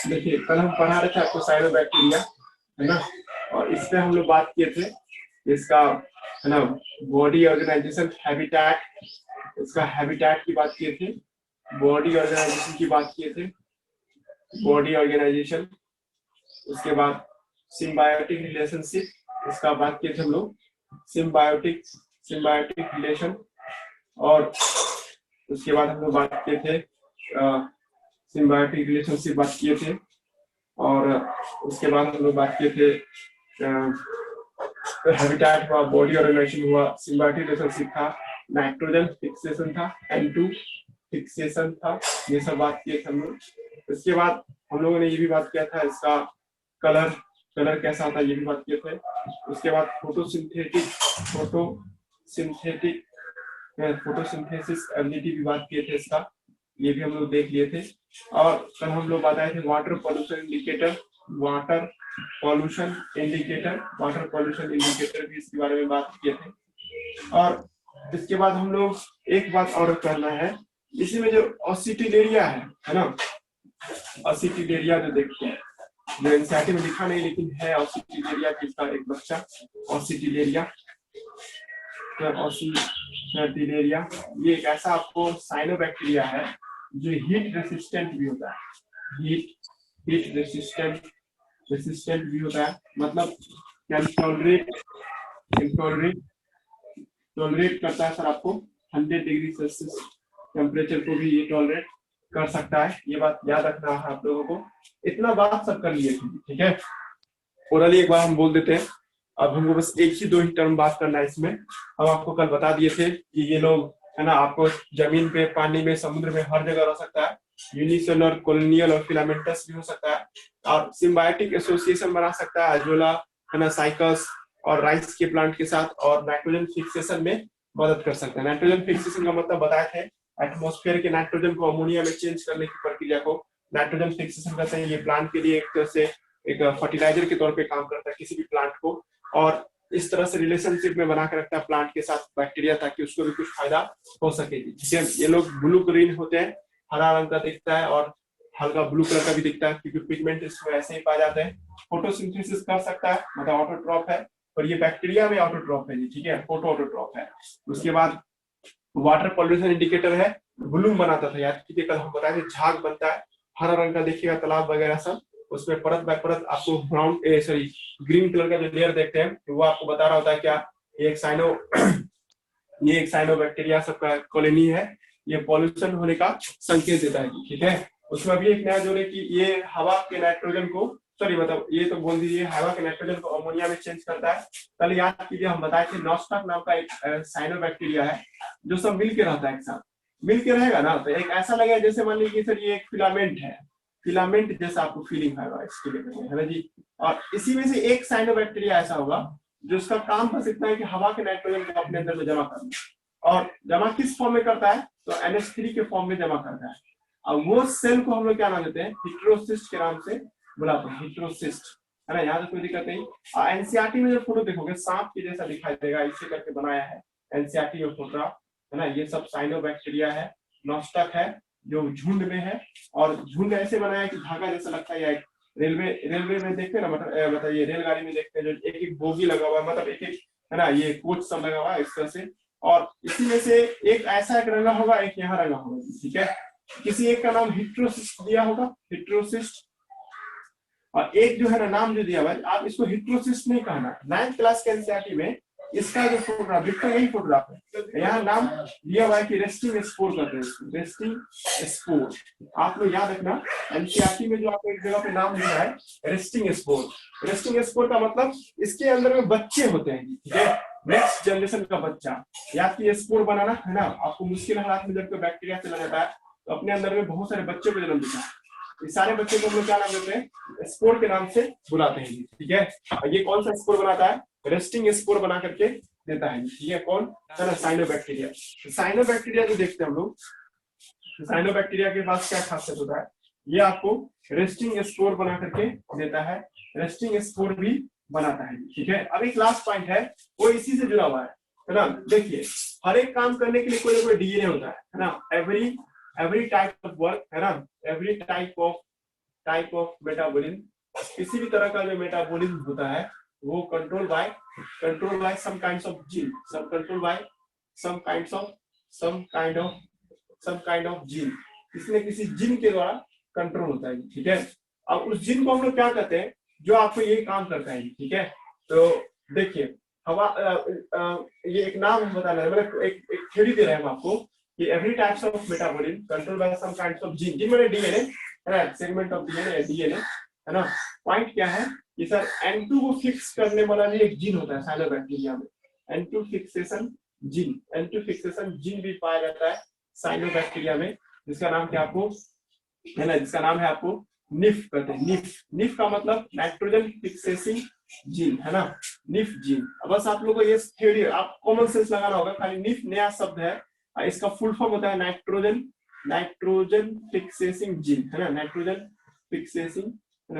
देखिए कल हम पढ़ा रहे थे आपको साइनोबैक्टीरिया, है ना, और इसमें हम लोग बात किए थे इसका, है ना, बॉडी ऑर्गेनाइजेशन हैबिटेट, इसका हैबिटेट की बात किए थे, बॉडी ऑर्गेनाइजेशन की बात किए थे, बॉडी ऑर्गेनाइजेशन, उसके बाद सिम्बायोटिक रिलेशनशिप, इसका बात किए थे हम लोग, सिम्बायोटिक सिम्बायोटिक रिलेशन, और उसके बाद हम लोग बात किए थे सिम्बायोटिक रिलेशनशिप बात किए थे, और उसके बाद हम लोग बात किए थे हैबिटेट हुआ, बॉडी ऑर्गेनाइजेशन हुआ, सिम्बायोटिक रिलेशनशिप था, नाइट्रोजन फिक्सेशन था, N2 फिक्सेशन था, ये सब बात किए थे हम लोग। इसके बाद हम लोगों ने ये भी बात किया था इसका कलर कलर कैसा होता है, ये भी बात किए थे। उसके बाद फोटोसिंथेसिस एबिलिटी भी बात किए थे इसका, ये भी हम लोग देख लिए थे। और कल हम लोग बताए थे water pollution indicator, water pollution indicator भी इसके बारे में बात किए थे। और इसके बाद हम लोग एक बात और करना है, इसी में जो ऑसिटिलेरिया है ना, ऑसिटिलेरिया जो देखते हैं, जो एनसीईआरटी में लिखा नहीं लेकिन है ऑसिटिलेरिया किसका एक बच्चा, ऑसिटिलेरिया, ऑसिटिलेरिया ये एक ऐसा आपको साइनोबैक्टीरिया है जो हीट रेसिस्टेंट भी होता है, हीट रेसिस्टेंट भी होता है, मतलब कैन टॉलरेट करता है सर आपको 100 डिग्री सेल्सियस टेम्परेचर को भी ये टॉलरेट कर सकता है, ये बात याद रखना है आप लोगों को। इतना बात सब कर लिए थे, ठीक है, ओरली एक बार हम बोल देते हैं। अब हमको बस एक ही दो ही टर्म बात करना है इसमें। हम आपको कल बता दिए थे कि ये लोग, है ना, आपको जमीन पे, पानी में, समुद्र में हर जगह रह सकता है, यूनिसेलुलर, कॉलोनियल और फिलामेंटस भी हो सकता है, और सिम्बायोटिक एसोसिएशन बना सकता है अजोला, है ना, साइकस और राइस के प्लांट के साथ, और नाइट्रोजन फिक्सेशन में मदद कर सकता है। नाइट्रोजन फिक्सेशन का मतलब बताए थे, एटमॉस्फेयर के नाइट्रोजन को अमोनिया में चेंज करने की प्रक्रिया को नाइट्रोजन फिक्सेशन कहते हैं। ये प्लांट के लिए एक तरह से एक फर्टिलाइजर के तौर पे काम करता है किसी भी प्लांट को, और इस तरह से रिलेशनशिप में बना के रखता है प्लांट के साथ बैक्टीरिया, ताकि उसको भी कुछ फायदा हो सके। ठीक है, ये लोग ब्लू ग्रीन होते हैं, हरा रंग का दिखता है और हल्का ब्लू कलर का भी दिखता है, क्योंकि पिगमेंट इसमें ऐसे ही पाए जाते हैं। फोटोसिंथेसिस कर सकता है, मतलब ऑटोट्रॉफ है, और ये बैक्टीरिया में ऑटोट्रॉफ है जी, ठीक है, फोटो ऑटोट्रॉफ है। उसके बाद वाटर पॉल्यूशन इंडिकेटर है, ब्लूम बनाता था याद कीजिए, कल हम बताए थे झाग बनता है, हरा रंग का देखिएगा तालाब वगैरह सब, उसमें परत बाय परत आपको ब्राउन सॉरी ग्रीन कलर का जो लेयर देखते हैं, तो वो आपको बता रहा होता है क्या ये एक साइनोबैक्टीरिया सबका कॉलोनी है, ये पॉल्यूशन होने का संकेत देता है, ठीक है। उसमें भी एक नया जोड़े कि ये हवा के नाइट्रोजन को, सॉरी मतलब ये तो बोल दीजिए, हवा के नाइट्रोजन को अमोनिया में चेंज करता है। कल याद कीजिए हम बताए थे नॉस्टक नाम का एक साइनोबैक्टीरिया है जो सब मिल के रहता है, एक साथ मिल के रहेगा ना, तो एक ऐसा लगेगा जैसे मान लीजिए सर ये एक फिलामेंट है, फिलामेंट जैसा आपको फीलिंग आएगा इसके लिए, है ना जी। और इसी में से एक साइनोबैक्टीरिया ऐसा होगा जो उसका काम बस इतना है कि हवा के नाइट्रोजन को अपने अंदर में जमा करना, और जमा किस फॉर्म में करता है, तो NH3 के फॉर्म में जमा करता है। अब वो सेल को हम लोग क्या नाम देते हैं, हेटेरोसिस्ट के नाम से बुलाते हैं, हेटेरोसिस्ट, है ना, यहाँ से कोई दिक्कत नहीं। एनसीईआरटी में जो फोटो देखोगे सांप के जैसा दिखाई देगा, इसे करके बनाया है एनसीईआरटी में फोटो, है ना, ये सब साइनोबैक्टीरिया है, नॉस्टक है जो झुंड में है, और झुंड ऐसे बनाया है कि धागा जैसा लगता है। रेलवे में देखते हैं ना, मतलब ये रेलगाड़ी में देखते हैं जो एक एक बोगी लगा हुआ है, मतलब एक एक, है ना, ये कोच सब लगा हुआ है इस तरह से, और इसी में से एक ऐसा एक रंगा होगा, एक यहाँ रंगा होगा, ठीक है। किसी एक का नाम हेटेरोसिस्ट दिया होगा, हेटेरोसिस्ट, और एक जो है ना नाम जो दिया हुआ है, आप इसको हेटेरोसिस्ट नहीं कहना। 9th क्लास के एनसीईआरटी में इसका जो फोटोग्राफ दिखता है यही फोटोग्राफ है, यहाँ नाम दिया हुआ है कि रेस्टिंग स्पोर करते हैं, रेस्टिंग स्पोर। आप लोग याद रखना, एनसीईआरटी में जो आपको एक जगह पे नाम दिया है रेस्टिंग स्पोर, रेस्टिंग स्पोर का मतलब इसके अंदर में बच्चे होते हैं, ठीक है, नेक्स्ट जनरेशन का बच्चा। याद कीजिए स्पोर बनाना, है ना, आपको मुश्किल हालात में जब कोई बैक्टीरिया चला जाता है तो अपने अंदर में बहुत सारे बच्चों को जन्म देता है, इस सारे बच्चे को हम लोग क्या नाम देते हैं, स्पोर के नाम से बुलाते हैं, ठीक है। ये कौन सा स्पोर बनाता है, रेस्टिंग स्पोर बना करके देता है, ठीक है, कौन, साइनोबैक्टीरिया। साइनोबैक्टीरिया जो देखते हैं हम लोग, साइनोबैक्टीरिया के पास क्या खासियत होता है, ये आपको रेस्टिंग स्पोर बना करके देता है, रेस्टिंग स्पोर भी बनाता है, ठीक है। अब एक लास्ट पॉइंट है, वो इसी से जुड़ा हुआ है ना। देखिए हर एक काम करने के लिए कोई ना कोई डीएनए होता है ना, एवरी टाइप ऑफ वर्क, है ना, every type of type of metabolism, किसी भी तरह का जो मेटाबॉलिज्म होता है वो control by some kinds of gene, सब control by some kind of gene, इसमें किसी जीन के द्वारा कंट्रोल होता है, ठीक है। अब उस जीन को हम लोग क्या कहते हैं जो आपको ये काम करता है, ठीक है। तो देखिए हवा ये एक नाम हम बता रहे हैं, मतलब एक थ्योरी दे रहे हैं हम आपको कि every types of metabolism control by some kinds of gene, gene मतलब डीएनए है ना, सेगमेंट ऑफ डीएनए है ना। पॉइंट क्या है कि सर N2 को फिक्स करने वाला भी एक जीन होता है साइनोबैक्टीरिया में, N2 फिक्सेशन जीन भी पाया जाता है साइनोबैक्टीरिया में, जिसका नाम क्या आपको है ना, जिसका नाम है आपको निफ कहते हैं। निफ का मतलब नाइट्रोजन फिक्सेसिंग जीन है ना, निफ जीन। बस आप लोगों को ये थ्योरी आप कॉमन सेंस लगाना होगा, खाली निफ नया शब्द है, इसका फुल फॉर्म होता है नाइट्रोजन फिक्सेसिंग जीन है ना, नाइट्रोजन फिक्सेसिंग है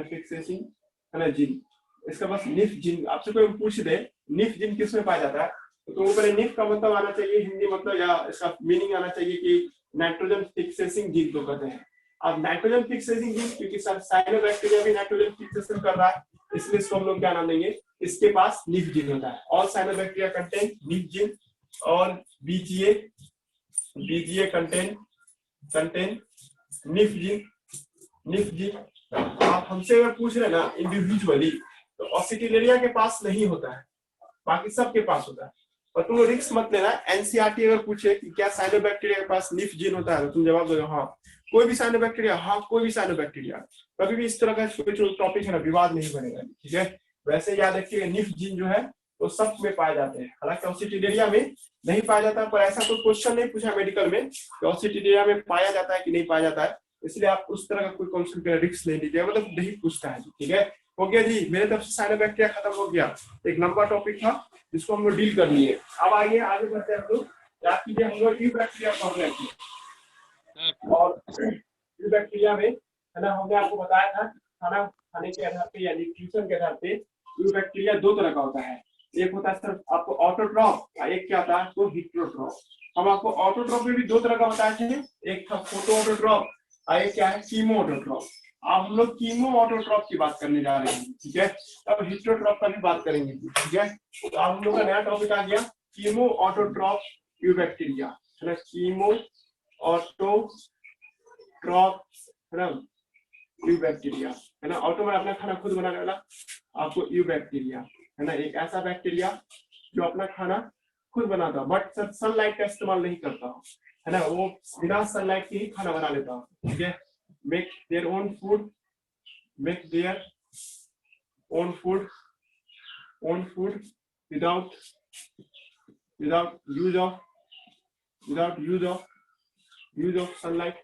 ना जीन। इसका बस निफ जीन, आपसे कोई पूछ दे निफ जीन किसमें पाया जाता है तो ऊपर निफ का मतलब आना चाहिए हिंदी मतलब, या इसका मीनिंग आना चाहिए कि नाइट्रोजन फिक्सेसिंग जीन को कहते हैं। अब नाइट्रोजन फिक्सेसिंग जीन क्योंकि साइनोबैक्टीरिया भी नाइट्रोजन फिक्सेशन कर रहा है, इसलिए इसको हम लोग क्या नाम देंगे, इसके पास निफ जीन होता है। All cyanobacteria contain nif gene और बीजीए कंटेन निफ जीन। आप हमसे अगर पूछ रहे ना इंडिविजुअली तो ऑसिटिलेरिया के पास नहीं होता है, बाकी सबके पास होता है। और तुम रिस्क मत लेना, एनसीईआरटी अगर पूछे कि क्या साइनोबैक्टीरिया के पास निफ जीन होता है तो तुम जवाब दो हाँ कोई भी साइनोबैक्टीरिया। कभी भी इस तरह का कोई टॉपिक है ना विवाद नहीं बनेगा, ठीक है। वैसे याद रखिएगा निफ जीन जो है वो सब में पाए जाते हैं, हालांकि ऑसिटिलेरिया में नहीं पाया जाता, पर ऐसा कोई क्वेश्चन नहीं पूछा मेडिकल में कि ऑसिटिलेरिया में पाया जाता है कि नहीं पाया जाता है, इसलिए आप उस तरह का कोई क्वेश्चन का रिस्क नहीं लीजिएगा, मतलब नहीं पूछता है, ठीक है। हो गया जी, मेरे तरफ से साइनोबैक्टीरिया खत्म हो गया, एक लंबा टॉपिक था जिसको हम लोग डील कर लिए। अब आइए आगे बढ़ते हैं हम लोग, याद कीजिए हम लोग यूबैक्टीरिया पढ़ रहे थे और यूबैक्टीरिया में है ना हमने आपको बताया था खाना खाने के आधार पे या न्यूट्रिशन के आधार पे यूबैक्टीरिया दो तरह का होता है, एक होता है सिर्फ आपको ऑटोट्रॉफ और एक क्या होता है तो हेटेरोट्रॉफ। हम आपको ऑटोट्रॉफ में भी दो तरह का बताए थे, एक था फोटो ऑटोट्रॉफ और एक क्या है कीमो ऑटोट्रॉफ। अब हम लोग कीमो ऑटोट्रॉफ की बात करने जा रहे हैं, ठीक है। अब हेटेरोट्रॉफ का भी बात करेंगे, ठीक है। तो अब हम लोग का नया टॉपिक आ गया कीमो ऑटोट्रॉफ यूबैक्टीरिया है ना, कीमो ऑटोट्रॉफ है ना यूबैक्टीरिया है ना। ऑटो में अपना खाना खुद बनाने वाला आपको यूबैक्टीरिया है ना, एक ऐसा बैक्टीरिया जो अपना खाना खुद बनाता बट सर सनलाइट का इस्तेमाल नहीं करता है ना, वो बिना सनलाइट के ही खाना बना लेता हूँ, ठीक है। Make their own food without use of sunlight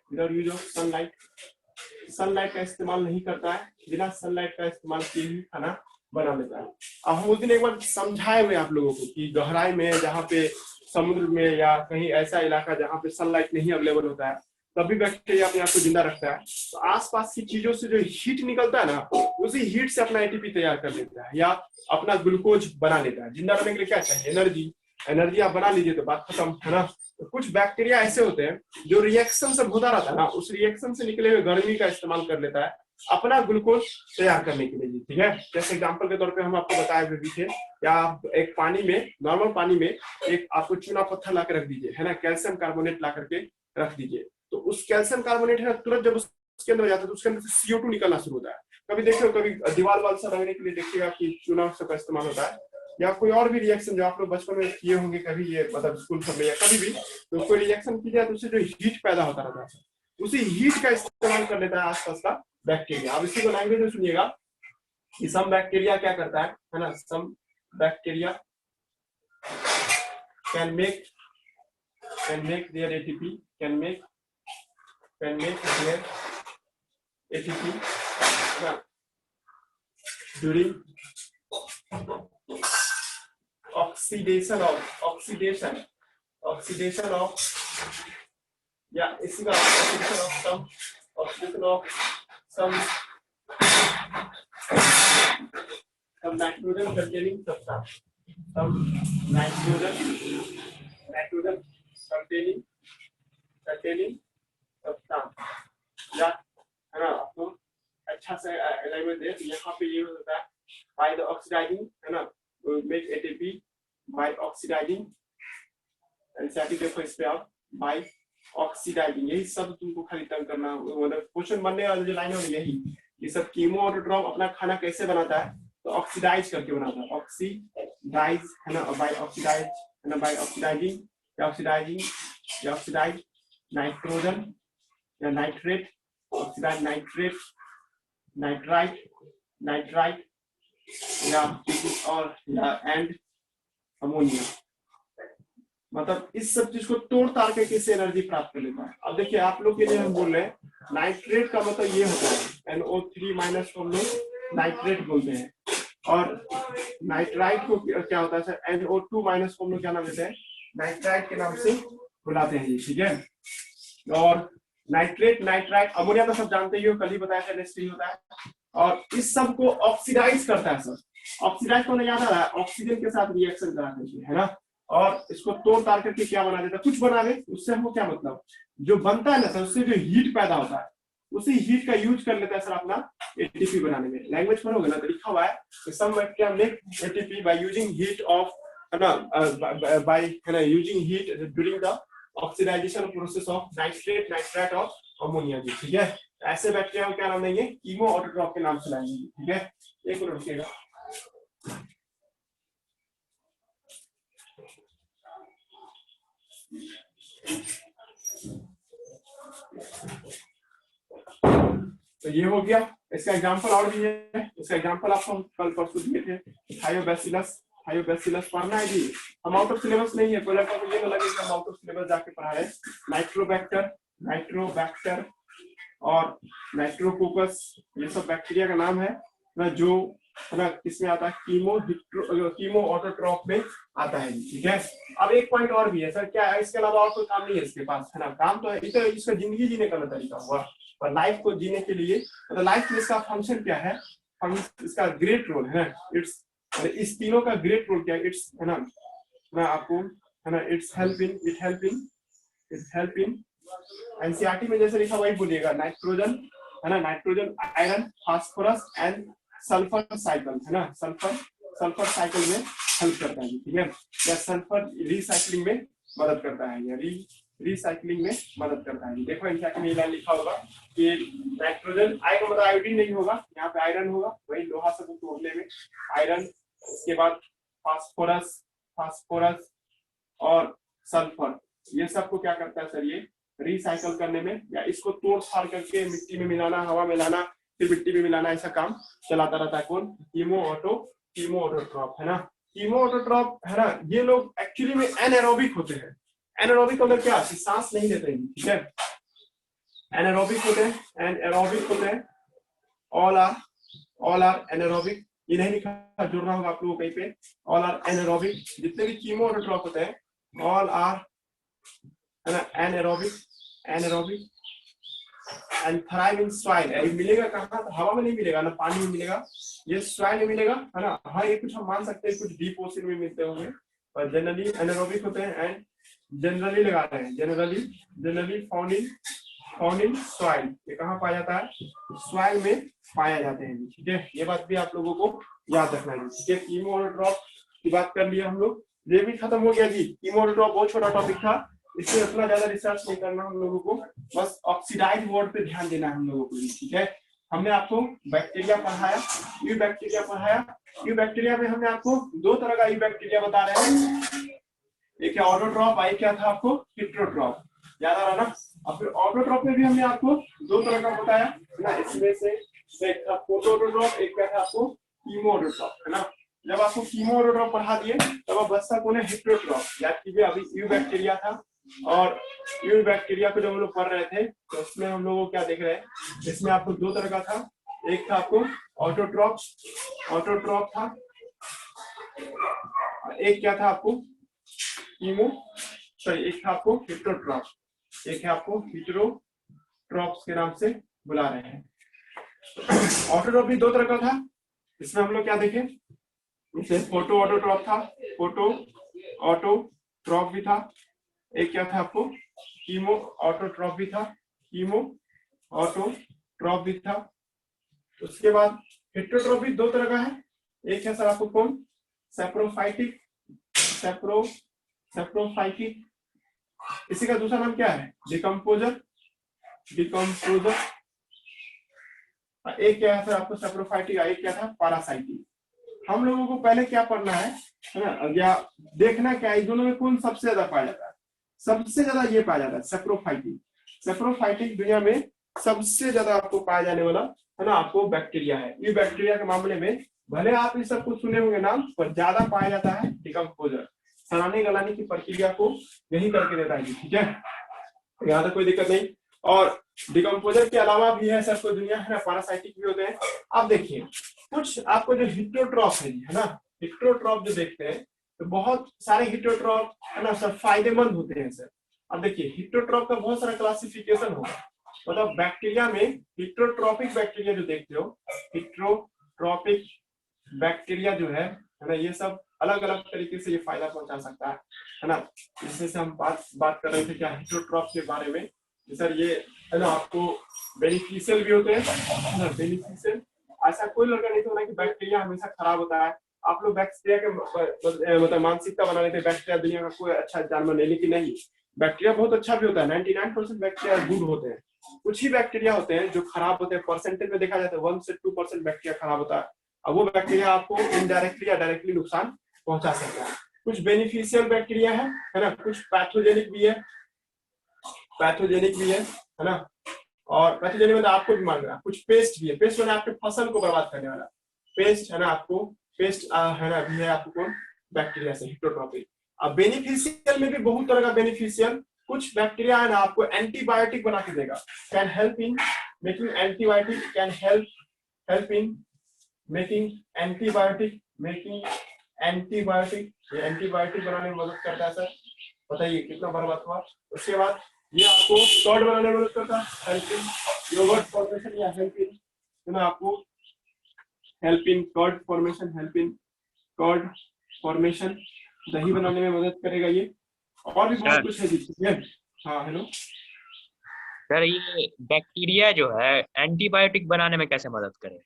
का इस्तेमाल नहीं करता है, बिना सनलाइट का इस्तेमाल किए ही खाना बना लेता है। अब हम उस दिन एक बार समझाए हुए आप लोगों को कि गहराई में जहाँ पे समुद्र में या कहीं ऐसा इलाका जहाँ पे सनलाइट नहीं अवेलेबल होता है तभी बैक्टीरिया अपने आप को जिंदा रखता है, तो आसपास की चीजों से जो हीट निकलता है ना उसी हीट से अपना एटीपी तैयार कर लेता है या अपना ग्लूकोज बना लेता है। जिंदा रहने के लिए क्या चाहिए, एनर्जी आप बना लीजिए तो बात खत्म है ना। तो कुछ बैक्टीरिया ऐसे होते हैं जो रिएक्शन सब होता रहता है ना, उस रिएक्शन से निकले हुए गर्मी का इस्तेमाल कर लेता है अपना ग्लूकोज तैयार करने के लिए, ठीक है। जैसे एग्जांपल के तौर पे हम आपको बताए हुए भी थे, या आप एक पानी में नॉर्मल पानी में एक आपको चूना पत्थर ला के रख दीजिए है ना, कैल्शियम कार्बोनेट ला करके रख दीजिए, तो उस कैल्शियम कार्बोनेट है तुरंत जब उसके अंदर जाता है तो उसके अंदर से CO2 निकलना शुरू होता है। कभी देखिए कभी दीवार वाल से रखने के लिए देखिएगा कि चूना का इस्तेमाल होता है, या कोई और भी रिएक्शन जो आप लोग बचपन में किए होंगे कभी, ये मतलब स्कूल सब में या कभी भी, तो कोई रिएक्शन की जाए तो उससे जो हीट पैदा होता रहता है उसी हीट का इस्तेमाल कर लेता है आसपास का बैक्टीरिया। अब इसी को लैंग्वेज में सुनिएगा कि सम बैक्टीरिया क्या करता है ना, some bacteria can make their ATP during oxidation of yeah इसी का oxidation of some nitrogen containing substance, some nitrogen containing substance या है ना, आपको अच्छा से अलाइनमेंट दे तो यहाँ पे ये होता है बाय द ऑक्सीडाइजिंग, है ना, make ATP by oxidising, NCERT देखो इस पे आप बाय ऑक्सीडाइजिंग, यही सब तुमको खाली तंग करना, मतलब क्वेश्चन बनने वाली जो लाइन है यही, ये सब कीमो ऑटोट्रॉफ अपना खाना कैसे बनाता है, तो ऑक्सीडाइज करके बनाता है, ऑक्सीडाइज, है ना, बाय ऑक्सीडाइज, है ना, by oxidising, oxidising, oxidise nitrogen या nitrate, oxidise nitrate, nitrite, nitrite या और या एंड अमोनिया, मतलब इस सब चीज को तोड़ ताड़ के किससे एनर्जी प्राप्त कर लेता है। अब देखिए आप लोग के लिए हम बोल रहे हैं नाइट्रेट का मतलब ये होता है NO3 माइनस को हम लोग नाइट्रेट बोलते हैं, और नाइट्राइट को क्या होता है सर, NO2 माइनस को हम लोग क्या नाम देते हैं, नाइट्राइट के नाम से बुलाते हैं, ठीक है। और नाइट्रेट, नाइट्राइट, अमोनिया तो सब जानते ही हो, कल ही बताया था NH3 होता है, और इस सब को ऑक्सीडाइज करता है सर, ऑक्सीडाइज होने याद आ रहा है, ऑक्सीजन के साथ रिएक्शन कराते हैं, है ना, और इसको तोड़ ताड़ करके क्या बना देता है, कुछ बना दे, उससे हमको क्या मतलब, जो बनता है ना सर, उससे जो हीट पैदा होता है, उसी हीट का यूज कर लेता है सर अपना एटीपी बनाने में। लैंग्वेज पढ़ोगे ना तो लिखा हुआ है some bacteria make ATP by using heat of, है ना, बाय, है ना, using heat during the oxidisation process of nitrate, nitrite और अमोनिया जी, ठीक है। ऐसे बैक्टीरिया को क्या नाम देंगे, कीमो ऑटोट्रॉफ के नाम से लाएंगे, ठीक है। एक मिनट रुकिएगा, तो ये हो गया, इसका एग्जांपल और भी है, इसका एग्जांपल आपको कल परसों दिए थे, थायोबैसिलस, थायोबैसिलस पढ़ना है जी, हम आउट ऑफ सिलेबस नहीं है, कोई लड़का को ये लगे कि हम आउट ऑफ सिलेबस जाके पढ़ा है। नाइट्रोबैक्टर, नाइट्रोबैक्टर और नाइट्रोकोकस, ये सब बैक्टीरिया का नाम है ना, जो है ना किसमें आता है, कीमो ऑटोट्रॉफ में आता है, ठीक है। अब एक पॉइंट और भी है सर, क्या है इसके अलावा और कोई काम नहीं है इसके पास, है ना, काम तो है, इसका जिंदगी जीने का तरीका हुआ, और लाइफ को जीने के लिए, तो लाइफ में इसका फंक्शन क्या है, इसका ग्रेट रोल है, इट्स, इस तीनों का ग्रेट रोल क्या है, इट्स, है ना, मैं आपको, है ना, it's helping, it's helping NCERT में जैसे लिखा वही बोलिएगा, नाइट्रोजन, है ना, nitrogen, iron, phosphorus and sulphur cycle, है ना, सल्फर साइकिल में हेल्प करता है, ठीक है, या सल्फर रिसाइकलिंग में मदद करता है, या रिसाइकलिंग में मदद करता है। देखो एनसीईआरटी में लाइन लिखा होगा कि नाइट्रोजन, आयरन मतलब आयोडीन नहीं होगा, यहाँ पे आयरन होगा, वही लोहा से तोड़ने में आयरन, उसके बाद फास्फोरस और सल्फर, ये सबको क्या करता है सर, ये रिसाइकल करने में, या इसको तोड़ फाड़ करके मिट्टी में मिलाना, हवा में लाना, फिर मिट्टी में मिलाना, ऐसा काम चलाता रहता है कौन, कीमो ऑटोट्रॉफ, है ना। कीमो ऑटोट्रॉफ, है ना, ये लोग एक्चुअली में एनारोबिक होते हैं। एनारोबिक मतलब क्या, सांस नहीं लेते हैं, ठीक है, एनारोबिक होते हैं, एनारोबिक होते हैं, ऑल आर एनारोबिक, ये नहीं लिखा, जुड़ना होगा आप लोगों को कहीं पे, ऑल आर एनारोबिक, जितने भी कीमो ऑटोट्रॉफ होते हैं ऑल आर, है ना, anaerobic and thrive in soil, मिलेगा कहाँ, तो हवा में नहीं मिलेगा ना, पानी में मिलेगा, ये सॉइल में मिलेगा, है ना, हाँ ये कुछ हम मान सकते हैं, कुछ डीप ओशन में मिलते होंगे, पर जनरली एनारोबिक होते हैं, एंड जनरली लगा रहे हैं, जनरली फाउंड इन सॉइल, ये कहाँ पाया जाता है, सॉइल में पाया जाते हैं, ठीक है, ये बात भी आप लोगों को याद रखना है, ठीक है। कीमो ऑटोट्रॉफ की बात कर लिया हम लोग, ये भी खत्म हो गया जी, कीमो ऑटोट्रॉफ बहुत छोटा टॉपिक था, इसमें उतना ज्यादा रिसर्च नहीं करना हम लोगों को, बस ऑक्सीडाइज वर्ड पे ध्यान देना है हम लोगों को, ठीक है। हमने आपको बैक्टीरिया पढ़ाया, यू बैक्टीरिया पढ़ाया, यू बैक्टीरिया में हमने आपको दो तरह का यू बैक्टीरिया बता रहे हैं, एक है ऑटोट्रॉफ, आई क्या था आपको, हेटेरोट्रॉफ, याद आ रहा ना। और फिर ऑटोट्रॉफ में भी हमने आपको दो तरह का बताया ना, इसमें से एक था फोटोऑटोट्रॉफ, एक क्या था आपको कीमो ऑटोट्रॉफ, है ना। जब आपको कीमो ऑटोट्रॉफ पढ़ा दिए तब अब बचता कौन है, हेटेरोट्रॉफ, याद कीजिए अभी यू बैक्टीरिया था, और यू बैक्टीरिया को जब हम लोग पढ़ रहे थे तो उसमें हम लोग क्या देख रहे हैं, इसमें आपको दो तरह का था, एक था आपको ऑटोट्रॉफ था, एक क्या था आपको एक था आपको हेटेरोट्रॉफ, एक है आपको हेटेरोट्रॉफ्स के नाम से बुला रहे हैं। ऑटोट्रॉफ भी दो तरह का था, इसमें हम लोग क्या देखें, इसे फोटो ऑटोट्रॉफ था, फोटो ऑटोट्रॉफ भी था, एक क्या था आपको कीमो ऑटोट्रॉफ भी था, कीमो ऑटोट्रॉफ भी था, उसके बाद हेटेरोट्रॉपिक दो तरह का है, एक है सर आपको कौन, सेप्रोफाइटिक, सेप्रोफाइटिक, इसी का दूसरा नाम क्या है, डिकम्पोजर, एक क्या है सर आपको सेप्रोफाइटिक, एक क्या था पैरासाइटिक। हम लोगों को पहले क्या पढ़ना है ना, या देखना क्या है दोनों में कौन सबसे ज्यादा पाया जाता है, सबसे ज्यादा ये पाया जाता है सेप्रोफाइटिक। सेप्रोफाइटिक दुनिया में सबसे ज्यादा आपको पाया जाने वाला है ना आपको बैक्टीरिया है। ये बैक्टीरिया के मामले में भले आप इस सबको सुने होंगे नाम, पर ज्यादा पाया जाता है डिकम्पोजर, सड़ाने गलाने की प्रक्रिया को यही करके देता है, ठीक है, यहाँ तक कोई दिक्कत नहीं। और डिकम्पोजर के अलावा भी है सर कोई दुनिया है ना, पैरासाइटिक भी होते हैं। आप देखिए कुछ आपको जो हिट्रोट्रॉप है ना, हिट्रोट्रॉप जो देखते हैं तो बहुत सारे हिट्रोट्रॉप है ना सर फायदेमंद होते हैं सर। अब देखिए हिट्रोट्रॉप का बहुत सारा क्लासिफिकेशन होगा, मतलब बैक्टीरिया में हिट्रोट्रॉपिक बैक्टीरिया जो देखते हो, हिट्रोट्रॉपिक बैक्टीरिया जो है ना, ये सब अलग अलग तरीके से ये फायदा पहुंचा सकता है ना। जिससे हम बात कर रहे थे क्या हिट्रोट्रॉप के बारे में, सर ये है ना आपको बेनिफिशियल भी होते हैं ना, बेनिफिशियल। ऐसा कोई लड़का नहीं होना कि बैक्टीरिया हमेशा खराब होता है। आप लोग बैक्टीरिया के मतलब मानसिकता बना लेते हैं बैक्टीरिया दुनिया का कोई अच्छा जानवर नहीं, लेकिन नहीं, बैक्टीरिया बहुत अच्छा भी होता है। 99% बैक्टीरिया गुड होते हैं, कुछ ही बैक्टीरिया होते हैं जो खराब होते हैं। परसेंटेज में देखा जाता है 1 से 2% बैक्टीरिया खराब होता है, अब वो बैक्टीरिया आपको इनडायरेक्टली या डायरेक्टली नुकसान पहुंचा सकता है। कुछ बेनिफिशियल बैक्टीरिया है ना, कुछ पैथोजेनिक भी है, है ना, और पैथोजेनिक मतलब आपको भी मार रहा है। कुछ पेस्ट भी है, पेस्ट मतलब आपके फसल को बर्बाद करने वाला पेस्ट है ना, आपको पेस्ट है ना भी है आपको कौन, बैक्टीरिया से हिट्रोट्रॉपिक। अब बेनिफिशियल में भी बहुत तरह का बेनिफिशियल, कुछ बैक्टीरिया है ना आपको एंटीबायोटिक बना के देगा, can help in making antibiotic, can help in making antibiotic, ये एंटीबायोटिक बनाने में मदद करता है सर। बताइए कितना बर्बाद हुआ। उसके बाद ये आपको कर्ड बनाने में मदद करता है, हेल्पिंग योगर्ट फॉर्मेशन या हेल्पिंग आपको हेल्पिंग कर्ड फॉर्मेशन, दही बनाने में मदद करेगा ये, और भी बहुत कुछ है जी। हाँ हेलो सर, ये बैक्टीरिया जो है एंटीबायोटिक बनाने में कैसे मदद करे?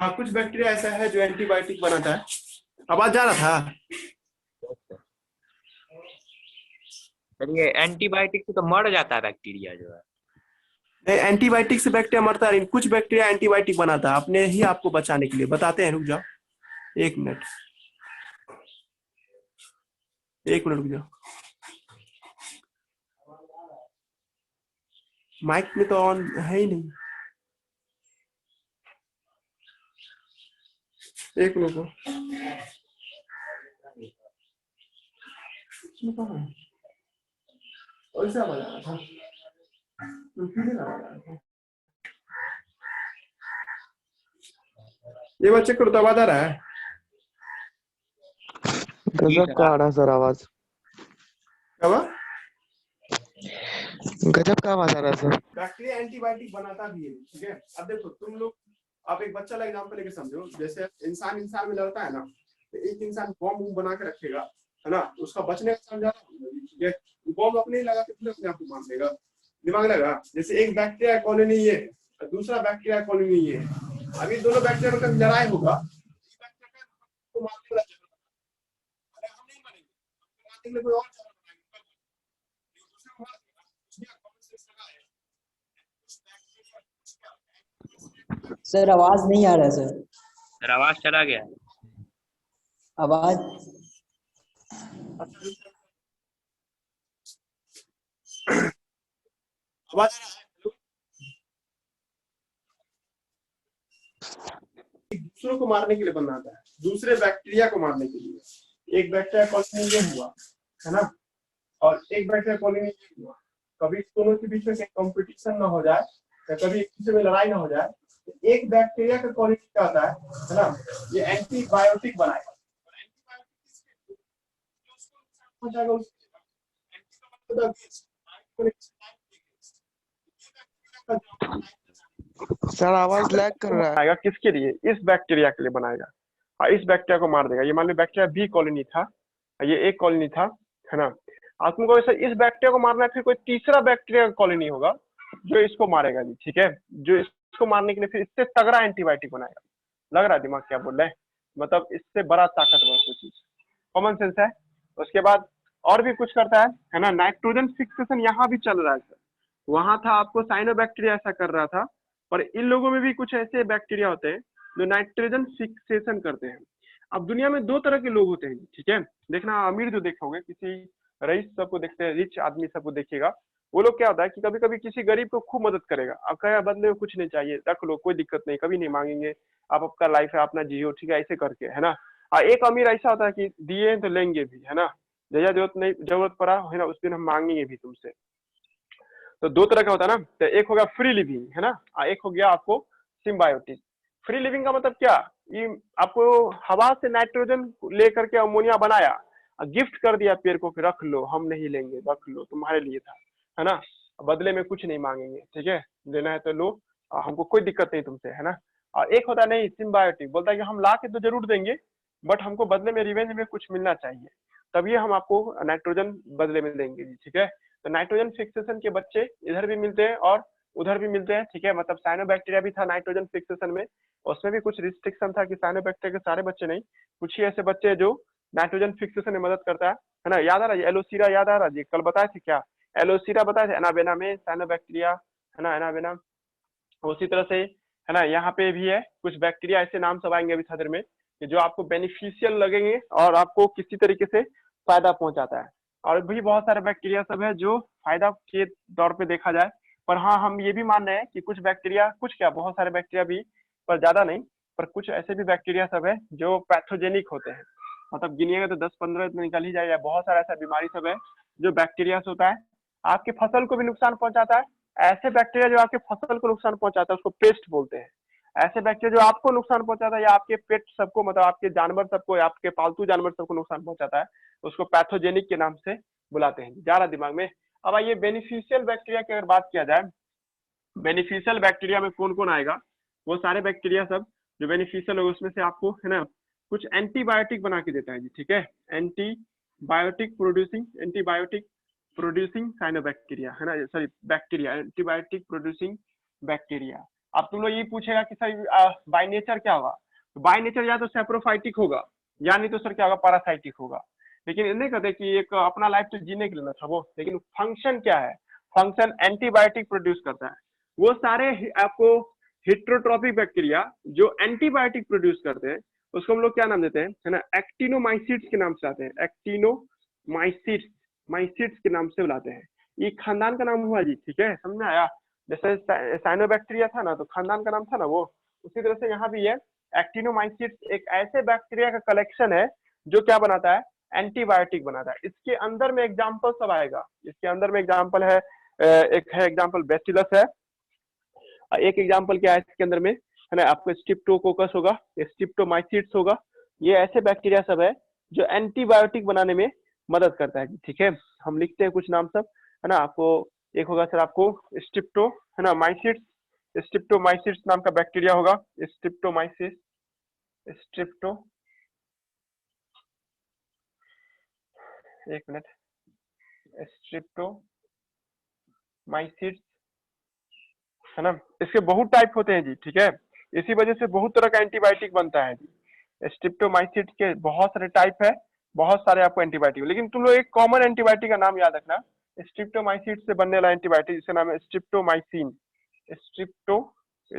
हाँ कुछ बैक्टीरिया ऐसा है जो एंटीबायोटिक बनाता है। आवाज जा रहा था सर, ये एंटीबायोटिक से तो मर जाता है बैक्टीरिया जो है। नहीं, एंटीबायोटिक से बैक्टीरिया मरता नहीं, कुछ बैक्टीरिया एंटीबायोटिक बनाता है अपने ही आपको बचाने के लिए। बताते हैं, रुक जाओ 1 मिनट, 1 मिनट रुक जाओ। माइक में तो ऑन है ही नहीं, 1 मिनट को ऐसा बजा रहा था, ये बात चेक करो तो आवाज आ रहा है। गजब का आ रहा सर आवाज, गजब का आवाज आ रहा सर। बैक्टीरिया एंटीबायोटिक बनाता भी है, ठीक है। अब देखो तुम लोग, आप एक बच्चा का एग्जांपल लेके समझो, जैसे इंसान में लड़ता है ना, तो एक इंसान बॉम्ब बना के रखेगा है ना, उसका बचने का चांस ज्यादा, ठीक है। बॉम्ब अपने लगा के अपने आप को मार देगा, दिमाग लगा। जैसे एक बैक्टीरिया कॉलोनी ये, दूसरा बैक्टीरिया कॉलोनी ये, अभी दोनों बैक्टीरिया में कभी लड़ाई होगा तो मारने वाला हम नहीं मारेंगे, मारने के लिए कोई और सर आवाज नहीं आ रहा सर। सर आवाज चला गया। आवाज आवाज आ रहा है। दूसरों को मारने के लिए बनाता है, दूसरे बैक्टीरिया को मारने के लिए। एक बैक्टीरिया कॉलोनी ये हुआ है ना, और एक बैक्टीरिया कॉलोनी ये हुआ। कभी दोनों के बीच में कंपटीशन ना हो जाए, या कभी एक दूसरे में लड़ाई ना हो जाए, तो एक बैक्टीरिया का कॉलोनी क्या होता है ना, ये एंटीबायोटिक बनाएगा। सर आवाज लैग कर रहा है। किसके लिए? इस बैक्टीरिया के लिए बनाएगा। हाँ, इस बैक्टीरिया को मार देगा। ये मान लो बैक्टीरिया बी कॉलोनी था, ये एक कॉलोनी था, है ना। आपको ऐसा इस बैक्टीरिया को मारना है, फिर कोई तीसरा बैक्टीरिया कॉलोनी होगा जो इसको मारेगा जी, ठीक है, जो इसको मारने के लिए फिर इससे तगड़ा एंटीबायोटिक बनाएगा। लग रहा है दिमाग क्या बोल रहे हैं, मतलब इससे बड़ा ताकतवर कोई चीज, कॉमन सेंस है। उसके बाद और भी कुछ करता है ना, नाइट्रोजन फिक्सेशन यहाँ भी चल रहा है सर। वहां था आपको साइनोबैक्टीरिया ऐसा कर रहा था, पर इन लोगों में भी कुछ ऐसे बैक्टीरिया होते हैं जो नाइट्रोजन फिक्सेशन करते हैं। अब दुनिया में दो तरह के लोग होते हैं, ठीक है। देखना अमीर जो देखोगे, किसी रईस सबको देखते हैं, रिच आदमी सबको देखिएगा, वो लोग क्या होता है कि कभी कभी किसी गरीब को खूब मदद करेगा। अब कहेगा बदले में कुछ नहीं चाहिए, रख लो कोई दिक्कत नहीं, कभी नहीं मांगेंगे, आप आपका लाइफ है अपना जियो, ठीक है, ऐसे करके, है ना। एक अमीर ऐसा होता है कि दिए तो लेंगे भी, है ना, जैसा जरूरत पड़ा है ना उस दिन हम मांगेंगे भी तुमसे। तो दो तरह का होता है ना, तो एक हो गया फ्री लिविंग, है ना, एक हो गया आपको सिम्बायोटिक। फ्री लिविंग का मतलब क्या, ये आपको हवा से नाइट्रोजन लेकर के अमोनिया बनाया, गिफ्ट कर दिया पेड़ को कि रख लो, हम नहीं लेंगे, रख लो, तुम्हारे लिए था, है ना, बदले में कुछ नहीं मांगेंगे, ठीक है, लेना है तो लो, हमको कोई दिक्कत नहीं तुमसे, है ना। और एक होता नहीं सिम्बायोटिक, बोलता है कि हम ला के तो जरूर देंगे, बट हमको बदले में रिवेंज में कुछ मिलना चाहिए, तभी हम आपको नाइट्रोजन बदले में देंगे, ठीक है। तो नाइट्रोजन फिक्सेशन के बच्चे इधर भी मिलते हैं और उधर भी मिलते हैं, ठीक है। मतलब साइनोबैक्टीरिया भी था नाइट्रोजन फिक्सेशन में, उसमें भी कुछ रिस्ट्रिक्शन था कि साइनोबैक्टीरिया के सारे बच्चे नहीं, कुछ ही ऐसे बच्चे जो नाइट्रोजन फिक्सेशन में मदद करता है ना। याद आ रहा है एलोसीरा, याद आ रहा है, कल बताए थे क्या, एलोसीरा बताए थे एनाबेना में, साइनोबैक्टीरिया, है ना, एनाबेना। उसी तरह से है ना, यहाँ पे भी है कुछ बैक्टीरिया, ऐसे नाम सब आएंगे अभी थोड़ी देर में, कि जो आपको बेनिफिशियल लगेंगे और आपको किसी तरीके से फायदा पहुंचाता है। और भी बहुत सारे बैक्टीरिया सब है जो फायदा के तौर पे देखा जाए, पर हाँ हम ये भी मान रहे हैं कि कुछ बैक्टीरिया, कुछ क्या बहुत सारे बैक्टीरिया भी, पर ज्यादा नहीं, पर कुछ ऐसे भी बैक्टीरिया सब है जो पैथोजेनिक होते हैं, मतलब गिनिएगा तो 10-15 तो निकल ही जाएगा। बहुत सारा ऐसा बीमारी सब है जो बैक्टीरिया से होता है, आपके फसल को भी नुकसान पहुंचाता है। ऐसे बैक्टीरिया जो आपके फसल को नुकसान पहुंचाता है उसको पेस्ट बोलते हैं। ऐसे बैक्टीरिया जो आपको नुकसान पहुंचाता है या आपके पेट सबको, मतलब आपके जानवर सबको या आपके पालतू जानवर सबको नुकसान पहुंचाता है, उसको पैथोजेनिक के नाम से बुलाते हैं। जा रहा दिमाग में। अब आइए बेनिफिशियल बैक्टीरिया की अगर बात किया जाए, बेनिफिशियल बैक्टीरिया में कौन कौन आएगा, वो सारे बैक्टीरिया सब जो बेनिफिशियल होगा उसमें से आपको, है ना, कुछ एंटीबायोटिक बना के देता है जी, ठीक है। एंटीबायोटिक प्रोड्यूसिंग साइनोबैक्टीरिया, है ना, sorry bacteria, antibiotic producing bacteria. अब तुम लोग ये पूछेगा कि सर बाय नेचर क्या होगा, तो बाय नेचर या तो सेप्रोफाइटिक होगा या नहीं तो सर क्या होगा, पैरासाइटिक होगा। लेकिन इन्हें कहते कि एक अपना लाइफ तो जीने के लिए ना था वो, लेकिन फंक्शन क्या है, फंक्शन एंटीबायोटिक प्रोड्यूस करता है। वो सारे आपको हिट्रोट्रॉपिक बैक्टीरिया जो एंटीबायोटिक प्रोड्यूस करते हैं उसको हम लोग क्या नाम देते हैं, है ना, एक्टिनोमाइसिट्स के नाम से आते हैं, एक्टिनोमाइसिट्स के नाम से बुलाते हैं। ये खानदान का नाम हुआ जी, ठीक है, समझ में आया। जैसे साइनोबैक्टीरिया था ना तो खानदान का नाम था ना वो, उसी तरह से यहाँ भी है। एक्टिनोमाइसिट्स एक ऐसे बैक्टीरिया का कलेक्शन है जो क्या बनाता है, एंटीबायोटिक बनाता है। इसके अंदर में एग्जाम्पल सब आएगा, इसके अंदर में एग्जाम्पल है, एक है एग्जाम्पल बेसिलस है, एक एग्जाम्पल क्या है इसके अंदर में, है ना, आपको स्ट्रिप्टोकोकस होगा, स्ट्रिप्टोमाइसिट्स होगा। ये ऐसे बैक्टीरिया सब है जो एंटीबायोटिक बनाने में मदद करता है, ठीक है। हम लिखते हैं कुछ नाम सब, है ना, आपको एक होगा सर आपको स्ट्रिप्टो, है ना, माइसिट्स, स्ट्रिप्टोमाइसिट्स नाम का बैक्टीरिया होगा, स्ट्रिप्टोमाइसिस, स्ट्रिप्टो, एक मिनट, स्ट्रिप्टोमाइसिट्स, है ना। इसके बहुत टाइप होते हैं जी, ठीक है, इसी वजह से बहुत तरह का एंटीबायोटिक बनता है जी। स्ट्रिप्टोमाइसिट्स के बहुत सारे टाइप है, बहुत सारे आपको एंटीबायोटिक, लेकिन तुम लोग एक कॉमन एंटीबायोटिक का नाम याद रखना, स्ट्रिप्टोमाइसिट्स से बनने वाला एंटीबायोटिक जिसका नाम है स्ट्रिप्टोमाइसिन,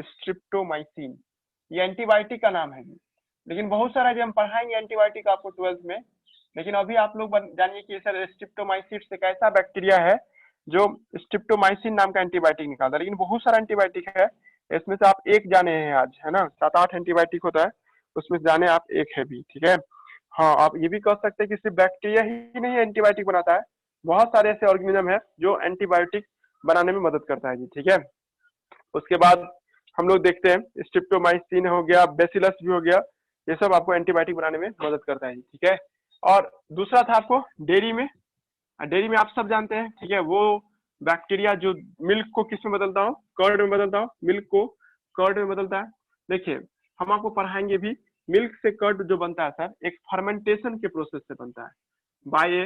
स्ट्रिप्टोमाइसिन, ये एंटीबायोटिक का नाम है जी। लेकिन बहुत सारा जो हम पढ़ाएंगे एंटीबायोटिक आपको 12th में, लेकिन अभी आप लोग जानिए कि सर स्ट्रिप्टोमाइसिट्स एक ऐसा बैक्टीरिया है जो स्ट्रिप्टोमाइसिन नाम का एंटीबायोटिक निकालता है। लेकिन बहुत सारा एंटीबायोटिक है, इसमें से आप एक जाने हैं आज, है ना, 7-8 एंटीबायोटिक होता है, उसमें जाने आप एक है भी, ठीक है। हाँ, आप ये भी कह सकते हैं कि सिर्फ बैक्टीरिया ही नहीं एंटीबायोटिक बनाता है, बहुत सारे ऐसे ऑर्गेनिज्म है जो एंटीबायोटिक बनाने में मदद करता है जी, ठीक है। उसके बाद हम लोग देखते हैं स्ट्रिप्टोमाइसिन हो गया, बेसिलस भी हो गया, ये सब आपको एंटीबायोटिक बनाने में मदद करता है जी, ठीक है। और दूसरा था आपको डेयरी में, डेयरी में आप सब जानते हैं, ठीक है, वो बैक्टीरिया जो मिल्क को किस में बदलता हो, कर्ड में बदलता हो, मिल्क को कर्ड में बदलता है। देखिए हम आपको पढ़ाएंगे भी, मिल्क से कर्ड जो बनता है सर एक फर्मेंटेशन के प्रोसेस से बनता है, बाय ए,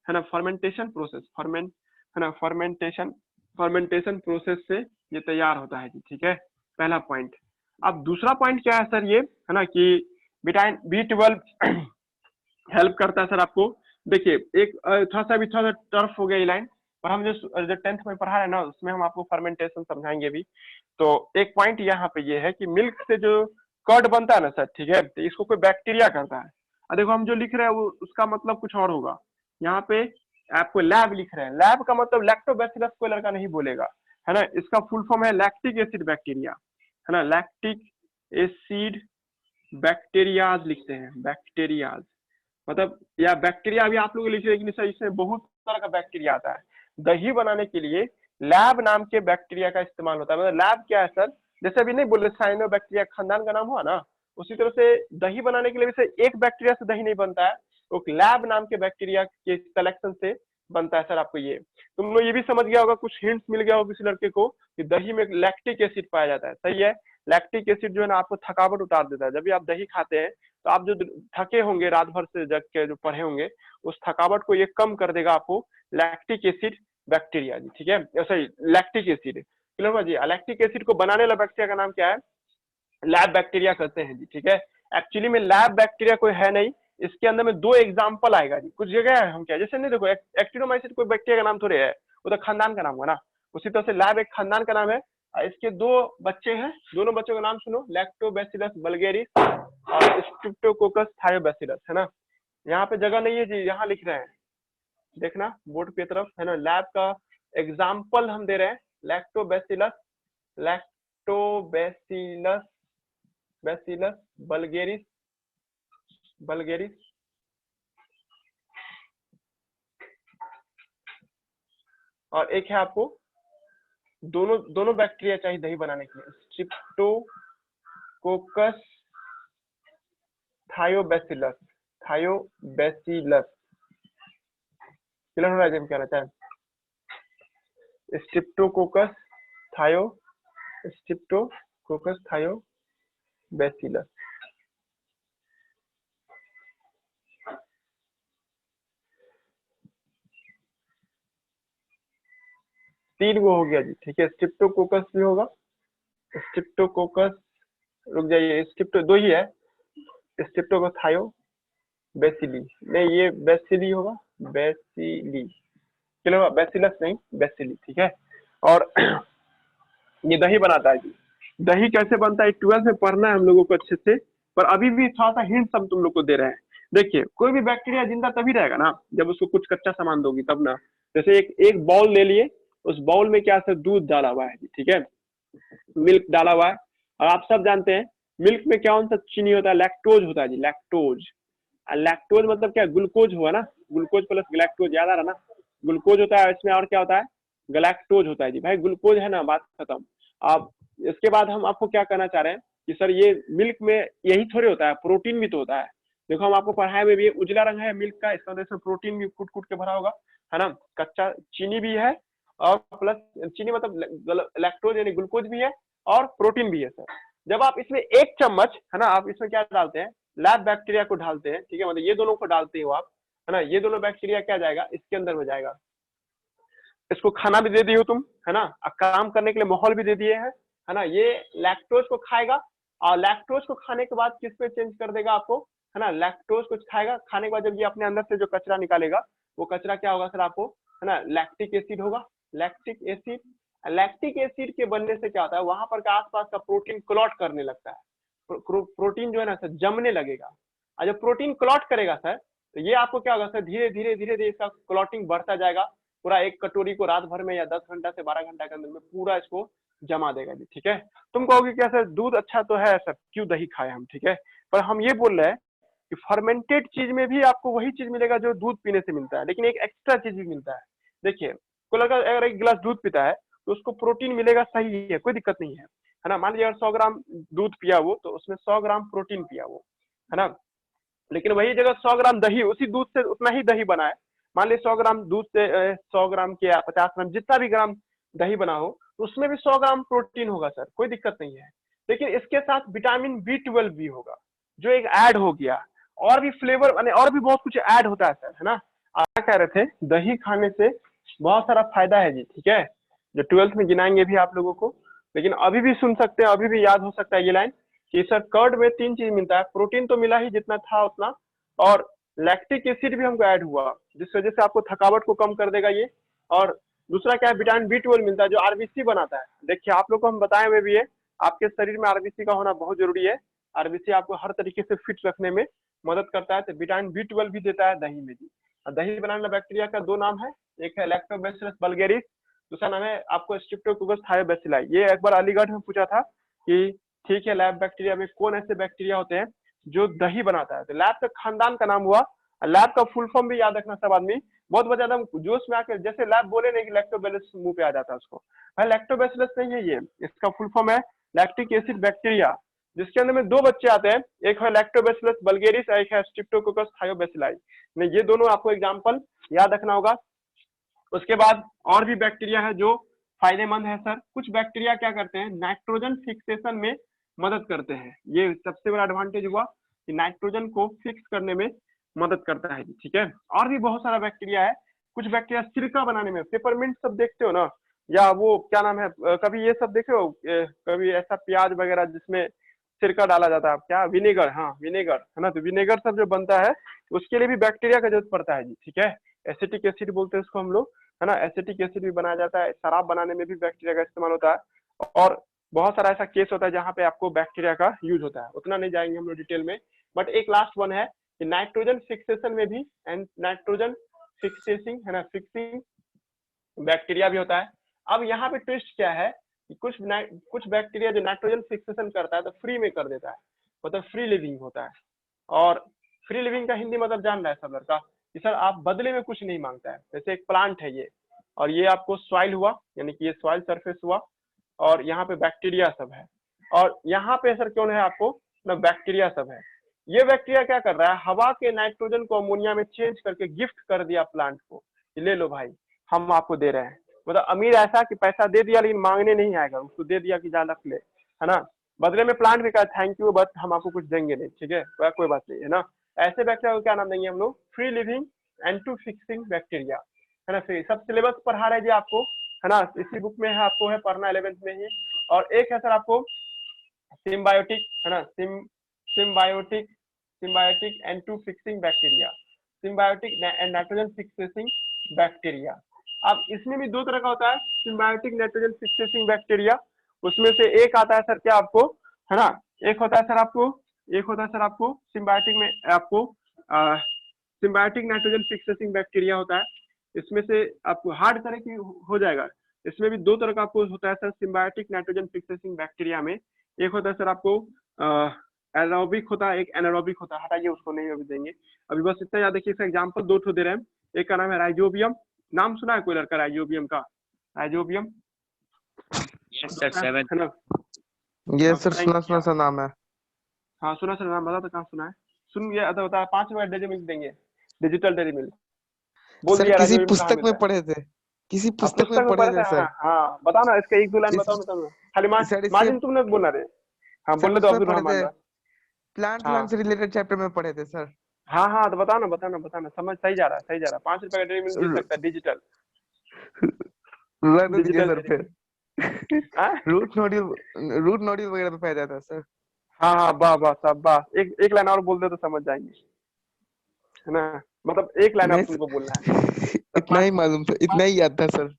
है ना, फर्मेंटेशन प्रोसेस, है ना, फर्मेंटेशन प्रोसेस से ये तैयार होता है जी, ठीक है। पहला पॉइंट। अब दूसरा पॉइंट क्या है सर, ये है ना कि विटामिन B12 हेल्प करता है सर आपको। देखिए एक थोड़ा सा टर्फ हो गया ये लाइन, पर हम जो 10th में पढ़ा है ना उसमें हम आपको फर्मेंटेशन समझाएंगे भी। तो एक पॉइंट यहाँ पे ये है कि मिल्क से जो कर्ड बनता है ना सर, ठीक है, तो इसको कोई बैक्टीरिया करता है। और देखो हम जो लिख रहे हैं वो उसका मतलब कुछ और होगा। यहाँ पे आपको लैब लिख रहे हैं, लैब का मतलब लैक्टोबैसिलस कोई लड़का नहीं बोलेगा, है ना। इसका फुल फॉर्म है लैक्टिक एसिड बैक्टीरिया, है ना। लैक्टिक एसिड बैक्टीरियाज लिखते हैं, बैक्टीरियाज मतलब, या बैक्टीरिया भी आप लोग लिख रहे हैं, लेकिन इसमें बहुत तरह का बैक्टीरिया आता है। दही बनाने के लिए लैब नाम के बैक्टीरिया का इस्तेमाल होता है। मतलब लैब क्या है सर, जैसे अभी नहीं बोले साइनोबैक्टीरिया खानदान का नाम हुआ ना, उसी तरह से दही बनाने के लिए वैसे एक बैक्टीरिया से दही नहीं बनता है, वो लैब नाम के बैक्टीरिया के कलेक्शन से बनता है सर। आपको ये तुम लोग ये भी समझ गया होगा, कुछ हिंट्स मिल गया होगा किसी लड़के को कि दही में लैक्टिक एसिड पाया जाता है, सही है। लैक्टिक एसिड जो है ना आपको थकावट उतार देता है। जब भी आप दही खाते हैं तो आप जो थके होंगे रात भर से जग के जो पढ़े होंगे, उस थकावट को ये कम कर देगा आपको लैक्टिक एसिड बैक्टीरिया जी, ठीक है। सही, लैक्टिक एसिड क्लियर जी। लैक्टिक एसिड को बनाने वाला बैक्टीरिया का नाम क्या है, लैब बैक्टीरिया कहते हैं जी, ठीक है। एक्चुअली में लैब बैक्टीरिया कोई है नहीं, इसके अंदर में दो एग्जाम्पल आएगा जी। कुछ जगह है हम क्या, जैसे नहीं देखो एक्टिनोमाइसिस कोई बैक्टीरिया का नाम थोड़े है, वो तो खानदान का नाम हुआ ना। उसी तरह से लैब एक खानदान का नाम है। इसके दो बच्चे हैं, दोनों बच्चों का नाम सुनो, लैक्टोबैसिलस बल्गेरिस और स्ट्रेप्टोकोकस थायोबैसिलस, है ना। यहाँ पे जगह नहीं है जी, यहाँ लिख रहे हैं, देखना बोर्ड की तरफ, है ना। लैब का एग्जाम्पल हम दे रहे हैं, लैक्टोबैसिलस, लैक्टोबैसिलस बैसिलस बल्गेरिस, बल्गेरिस और एक है आपको दोनों बैक्टीरिया चाहिए दही बनाने के लिए, स्ट्रेप्टोकोकस थायोबैसिलस, थायोबैसिलस क्लियर हो रहा है, हम कहना चाहें स्ट्रेप्टोकोकस थायोबैसिलस। तीन वो हो गया जी, ठीक है। स्ट्रेप्टोकोकस भी होगा, स्ट्रेप्टोकोकस, रुक जाइए, स्ट्रेप्टो दो ही है, स्ट्रेप्टोकोकस थायो बेसिली, नहीं ये बेसिली होगा, बेसिली चलो, बेसिलस नहीं बेसिली, ठीक है। और ये दही बनाता है जी। दही कैसे बनता है 12th में पढ़ना है हम लोगों को अच्छे से, पर अभी भी थोड़ा सा हिंट हम तुम लोग को दे रहे हैं। देखिए कोई भी बैक्टीरिया जिंदा तभी रहेगा ना जब उसको कुछ कच्चा सामान दोगी तब ना। जैसे एक बाउल ले लिए, उस बाउल में क्या है, दूध डाला हुआ है, ठीक है, मिल्क डाला हुआ है। और आप सब जानते हैं मिल्क में क्या कौन सा चीनी होता है, लैक्टोज होता है जी, लैक्टोज। लैक्टोज मतलब क्या, ग्लूकोज हुआ ना, ग्लूकोज प्लस गलैक्टोज, याद आ रहा ना। ग्लूकोज होता है, इसमें और क्या होता है, गलैक्टोज होता है जी। भाई ग्लूकोज है ना, बात खत्म। अब इसके बाद हम आपको क्या कहना चाह रहे हैं कि सर ये मिल्क में यही थोड़े होता है, प्रोटीन भी तो होता है। देखो हम आपको पढ़ाए में भी, उजला रंग है मिल्क का, इसका इसमें प्रोटीन भी कूट कूट के भरा होगा, है ना। कच्चा चीनी भी है और प्लस चीनी मतलब लैक्टोज यानी ग्लूकोज भी है और प्रोटीन भी है सर। जब आप इसमें एक चम्मच, है ना, आप इसमें क्या डालते हैं, लैब बैक्टीरिया को डालते हैं, ठीक है, मतलब ये दोनों को डालते हो आप, है ना। ये दोनों बैक्टीरिया क्या जाएगा, इसके अंदर में जाएगा। इसको खाना भी दे दी हो तुम, है ना, काम करने के लिए माहौल भी दे दिए है ना। ये लैक्टोज को खाएगा और लैक्टोज को खाने के बाद किस पे चेंज कर देगा आपको, है ना। लैक्टोज को खाएगा, खाने के बाद जब ये अपने अंदर से जो कचरा निकालेगा, वो कचरा क्या होगा सर आपको, है ना, लैक्टिक एसिड होगा। लैक्टिक एसिड, लैक्टिक एसिड के बनने से क्या होता है, वहां पर का आसपास का प्रोटीन क्लॉट करने लगता है। प्रोटीन जो है ना सर जमने लगेगा, और जब प्रोटीन क्लॉट करेगा सर, तो ये आपको क्या होगा सर, धीरे धीरे धीरे धीरे इसका क्लॉटिंग बढ़ता जाएगा। पूरा एक कटोरी को रात भर में या 10 घंटा से 12 घंटा के अंदर में पूरा इसको जमा देगा जी, ठीक है। तुम कहोगे क्या सर दूध अच्छा तो है सर, क्यों दही खाए हम, ठीक है। पर हम ये बोल रहे हैं कि फर्मेंटेड चीज में भी आपको वही चीज मिलेगा जो दूध पीने से मिलता है, लेकिन एक एक्स्ट्रा चीज भी मिलता है। देखिए कोई लड़का अगर एक गिलास दूध पीता है तो उसको प्रोटीन मिलेगा, सही है, कोई दिक्कत नहीं है ना। मान लीजिए अगर 100 ग्राम दूध पिया वो, तो उसमें 100 ग्राम प्रोटीन पिया वो, है ना। लेकिन वही जगह 100 ग्राम दही, उसी दूध से उतना ही दही बना है, मान लीजिए 100 ग्राम दूध से 100 ग्राम के 50 ग्राम जितना भी ग्राम दही बना हो, तो उसमें भी 100 ग्राम प्रोटीन होगा सर, कोई दिक्कत नहीं है। लेकिन इसके साथ विटामिन B12 भी होगा जो एक ऐड हो गया, और भी फ्लेवर यानी और भी बहुत कुछ ऐड होता है सर, है ना। आप कह रहे थे दही खाने से बहुत सारा फायदा है जी, ठीक है, जो 12th में गिनाएंगे भी आप लोगों को। लेकिन अभी भी सुन सकते हैं, अभी भी याद हो सकता है ये लाइन कि सर कर्ड में 3 चीज मिलता है, प्रोटीन तो मिला ही जितना था उतना, और लैक्टिक एसिड भी हमको ऐड हुआ जिस वजह से आपको थकावट को कम कर देगा ये। और दूसरा क्या है, विटामिन B12 मिलता है जो आरबीसी बनाता है। देखिए आप लोग को हम बताए हुए भी है, आपके शरीर में आरबीसी का होना बहुत जरूरी है। आरबीसी आपको हर तरीके से फिट रखने में मदद करता है। तो विटामिन B12 भी देता है दही में जी। और दही बनाने वाला बैक्टीरिया का 2 नाम है, एक है लैक्टोबैसिलस बल्गेरिस, दूसरा नाम है आपको स्ट्रेप्टोकोकस थायोबैसिलाई। ये एक बार अलीगढ़ में पूछा था कि ठीक है लैब बैक्टीरिया में कौन ऐसे बैक्टीरिया होते हैं जो दही बनाता है। तो लैब का खानदान का नाम हुआ। लैब का फुल फॉर्म भी याद रखना सब आदमी, बहुत ज्यादा जोश में आकर जैसे लैब बोले नहीं कि लैक्टोबैसिलस मुंह पे आ जाता है उसको। भाई लैक्टोबैसिलस नहीं है ये, इसका फुल फॉर्म है लैक्टिक एसिड बैक्टीरिया, जिसके अंदर में 2 बच्चे आते हैं, एक है लैक्टोबैसिलस बल्गेरिस, एक है स्ट्रेप्टोकोकस थायोबैसिलाई। में ये दोनों आपको एग्जांपल याद रखना होगा। उसके बाद और भी बैक्टीरिया है जो फायदेमंद है सर। कुछ बैक्टीरिया क्या करते हैं, नाइट्रोजन फिक्सेशन में मदद करते हैं। ये सबसे बड़ा एडवांटेज हुआ कि नाइट्रोजन को फिक्स करने में मदद करता है, ठीक है। और भी बहुत सारा बैक्टीरिया है। कुछ बैक्टीरिया सिरका बनाने में, पेपरमिंट सब देखते हो ना, या वो क्या नाम है, कभी ये सब देखे हो, कभी ऐसा प्याज वगैरह जिसमें सिरका डाला जाता है, क्या विनेगर, हाँ विनेगर है ना। तो विनेगर सब जो बनता है उसके लिए भी बैक्टीरिया का जरूरत पड़ता है जी, ठीक है। एसिटिक एसिड बोलते हैं उसको हम लोग, है ना। एसिटिक एसिड भी बनाया जाता है, शराब बनाने में भी बैक्टीरिया का इस्तेमाल होता है। और बहुत सारा ऐसा केस होता है जहाँ पे आपको बैक्टीरिया का यूज होता है, उतना नहीं जाएंगे हम लोग डिटेल में। बट एक लास्ट वन है कि नाइट्रोजन फिक्सेशन में भी, एंड नाइट्रोजन फिक्सेसिंग है ना, फिक्सिंग बैक्टीरिया भी होता है। अब यहाँ पे ट्विस्ट क्या है कि कुछ बैक्टीरिया जो नाइट्रोजन फिक्सेशन करता है तो फ्री में कर देता है, मतलब फ्री लिविंग होता है। और फ्री लिविंग का हिंदी मतलब जान रहा है सब लड़का कि सर आप बदले में कुछ नहीं मांगता है। जैसे एक प्लांट है ये, और ये आपको सॉइल हुआ, यानी कि ये सॉइल सरफेस हुआ, और यहाँ पे बैक्टीरिया सब है, और यहाँ पे सर क्यों है आपको ना, बैक्टीरिया सब है। ये बैक्टीरिया क्या कर रहा है, हवा के नाइट्रोजन को अमोनिया में चेंज करके गिफ्ट कर दिया प्लांट को, ले लो भाई हम आपको दे रहे हैं। मतलब अमीर ऐसा कि पैसा दे दिया लेकिन मांगने नहीं आएगा, उसको दे दिया कि जा रख ले, है ना। बदले में प्लांट भी कहा थैंक यू बट हम आपको कुछ देंगे नहीं, ठीक है, कोई बात नहीं, है ना। ऐसे बैक्टीरिया को क्या नाम देंगे हम लोग, फ्री लिविंग एंटू फिक्सिंग बैक्टीरिया, है ना। फिर सब सिलेबस पढ़ा रहे जी आपको, है ना, इसी बुक में है, आपको है पढ़ना 11th में ही। और एक है सर आपको सिम्बायोटिक, है ना, symbiotic symbiotic into fixing bacteria, symbiotic and nitrogen fixing bacteria. अब इसमें भी 2 तरह का होता है, सिम्बायोटिक नाइट्रोजन फिक्सेसिंग बैक्टीरिया। उसमें से एक आता है सर क्या आपको, है ना, एक होता है सर आपको सिम्बायोटिक में आपको सिम्बायोटिक नाइट्रोजन फिक्सेसिंग बैक्टीरिया होता है। इसमें से आपको हार्ड तरह की हो जाएगा। इसमें भी 2 तरह का आपको होता है sir symbiotic nitrogen fixing bacteria में। एक होता है सर आपको एनारोबिक होता है, एक एनारोबिक होता है, हटाइए उसको नहीं अभी देंगे। अभी बस इतना याद रखिए, इसका एग्जांपल 2 ठो दे रहे हैं। एक का नाम है राइजोबियम, नाम सुना है कोई लड़का राइजोबियम का, राइजोबियम? यस सर, 7 है ना। ये सर सुना सा नाम है। हाँ सुना सर, नाम बता तो कहाँ सुना है, सुन गया तो बता। 5 रुपए डेरी मिल्क देंगे, डिजिटल डेरी मिल्क, बोल सर दिया किसी राइजोबियम कहाँ पुस्तक में मिलता है। पढ़े थे, किसी हाँ, पुस्तक में पढ़े थे सर। हाँ बताओ ना, इसका 1-2 लाइन बताओ ना तुम, खाली सर मार्जिन तुमने बोला रे। हाँ बोल दो अब्दुल रहमान। प्लांट हाँ से रिलेटेड चैप्टर में पढ़े थे सर। हाँ तो बताओ ना, समझ सही जा रहा है। 5 रुपए का डेरी मिल्क मिल सकता है डिजिटल, रहने दीजिए डिजिटल सर फिर। रूट नोड्यूल वगैरह पे पाया जाता है सर। हाँ वाह, एक लाइन और बोल दे तो समझ जाएंगे, है ना। मतलब एक लाइन आप तुमको बोलना है। इतना ही मालूम था, इतना ही याद था सर।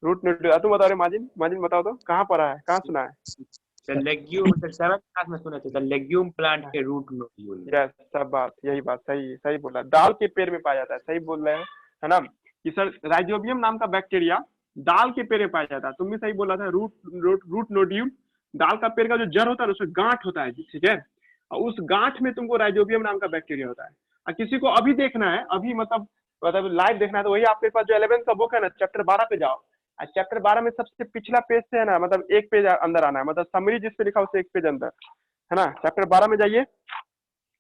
रूट नोड्यूल तुम बताओ रे, माजिन बताओ तो कहाँ पढ़ा है, कहाँ सुना है? Sir legume, sir 7th class में सुने थे सर, लेग्यूम प्लांट के रूट नोड्यूल। यस, सब बात यही बात, सही बोला, दाल के पेड़ में पाया जाता है, सही बोल रहे हैं, है ना। कि सर राइजोबियम नाम का बैक्टीरिया दाल के पेड़ में पाया जाता है, तुम भी सही बोला था। रूट नोड्यूल, दाल का पेड़ का जो जड़ होता है उसमें गांठ होता है, ठीक है, और उस गांठ में तुमको राइजोबियम नाम का बैक्टीरिया होता है। और किसी को अभी देखना है, अभी मतलब लाइव देखना है, तो वही आपके पास जो 11th का बुक है ना, चैप्टर 12 पे जाओ। चैप्टर 12 में सबसे पिछला पेज से है ना, मतलब 1 पेज अंदर आना है, मतलब समरी जिस पे लिखा उससे 1 पेज अंदर, है ना। चैप्टर 12 में जाइए,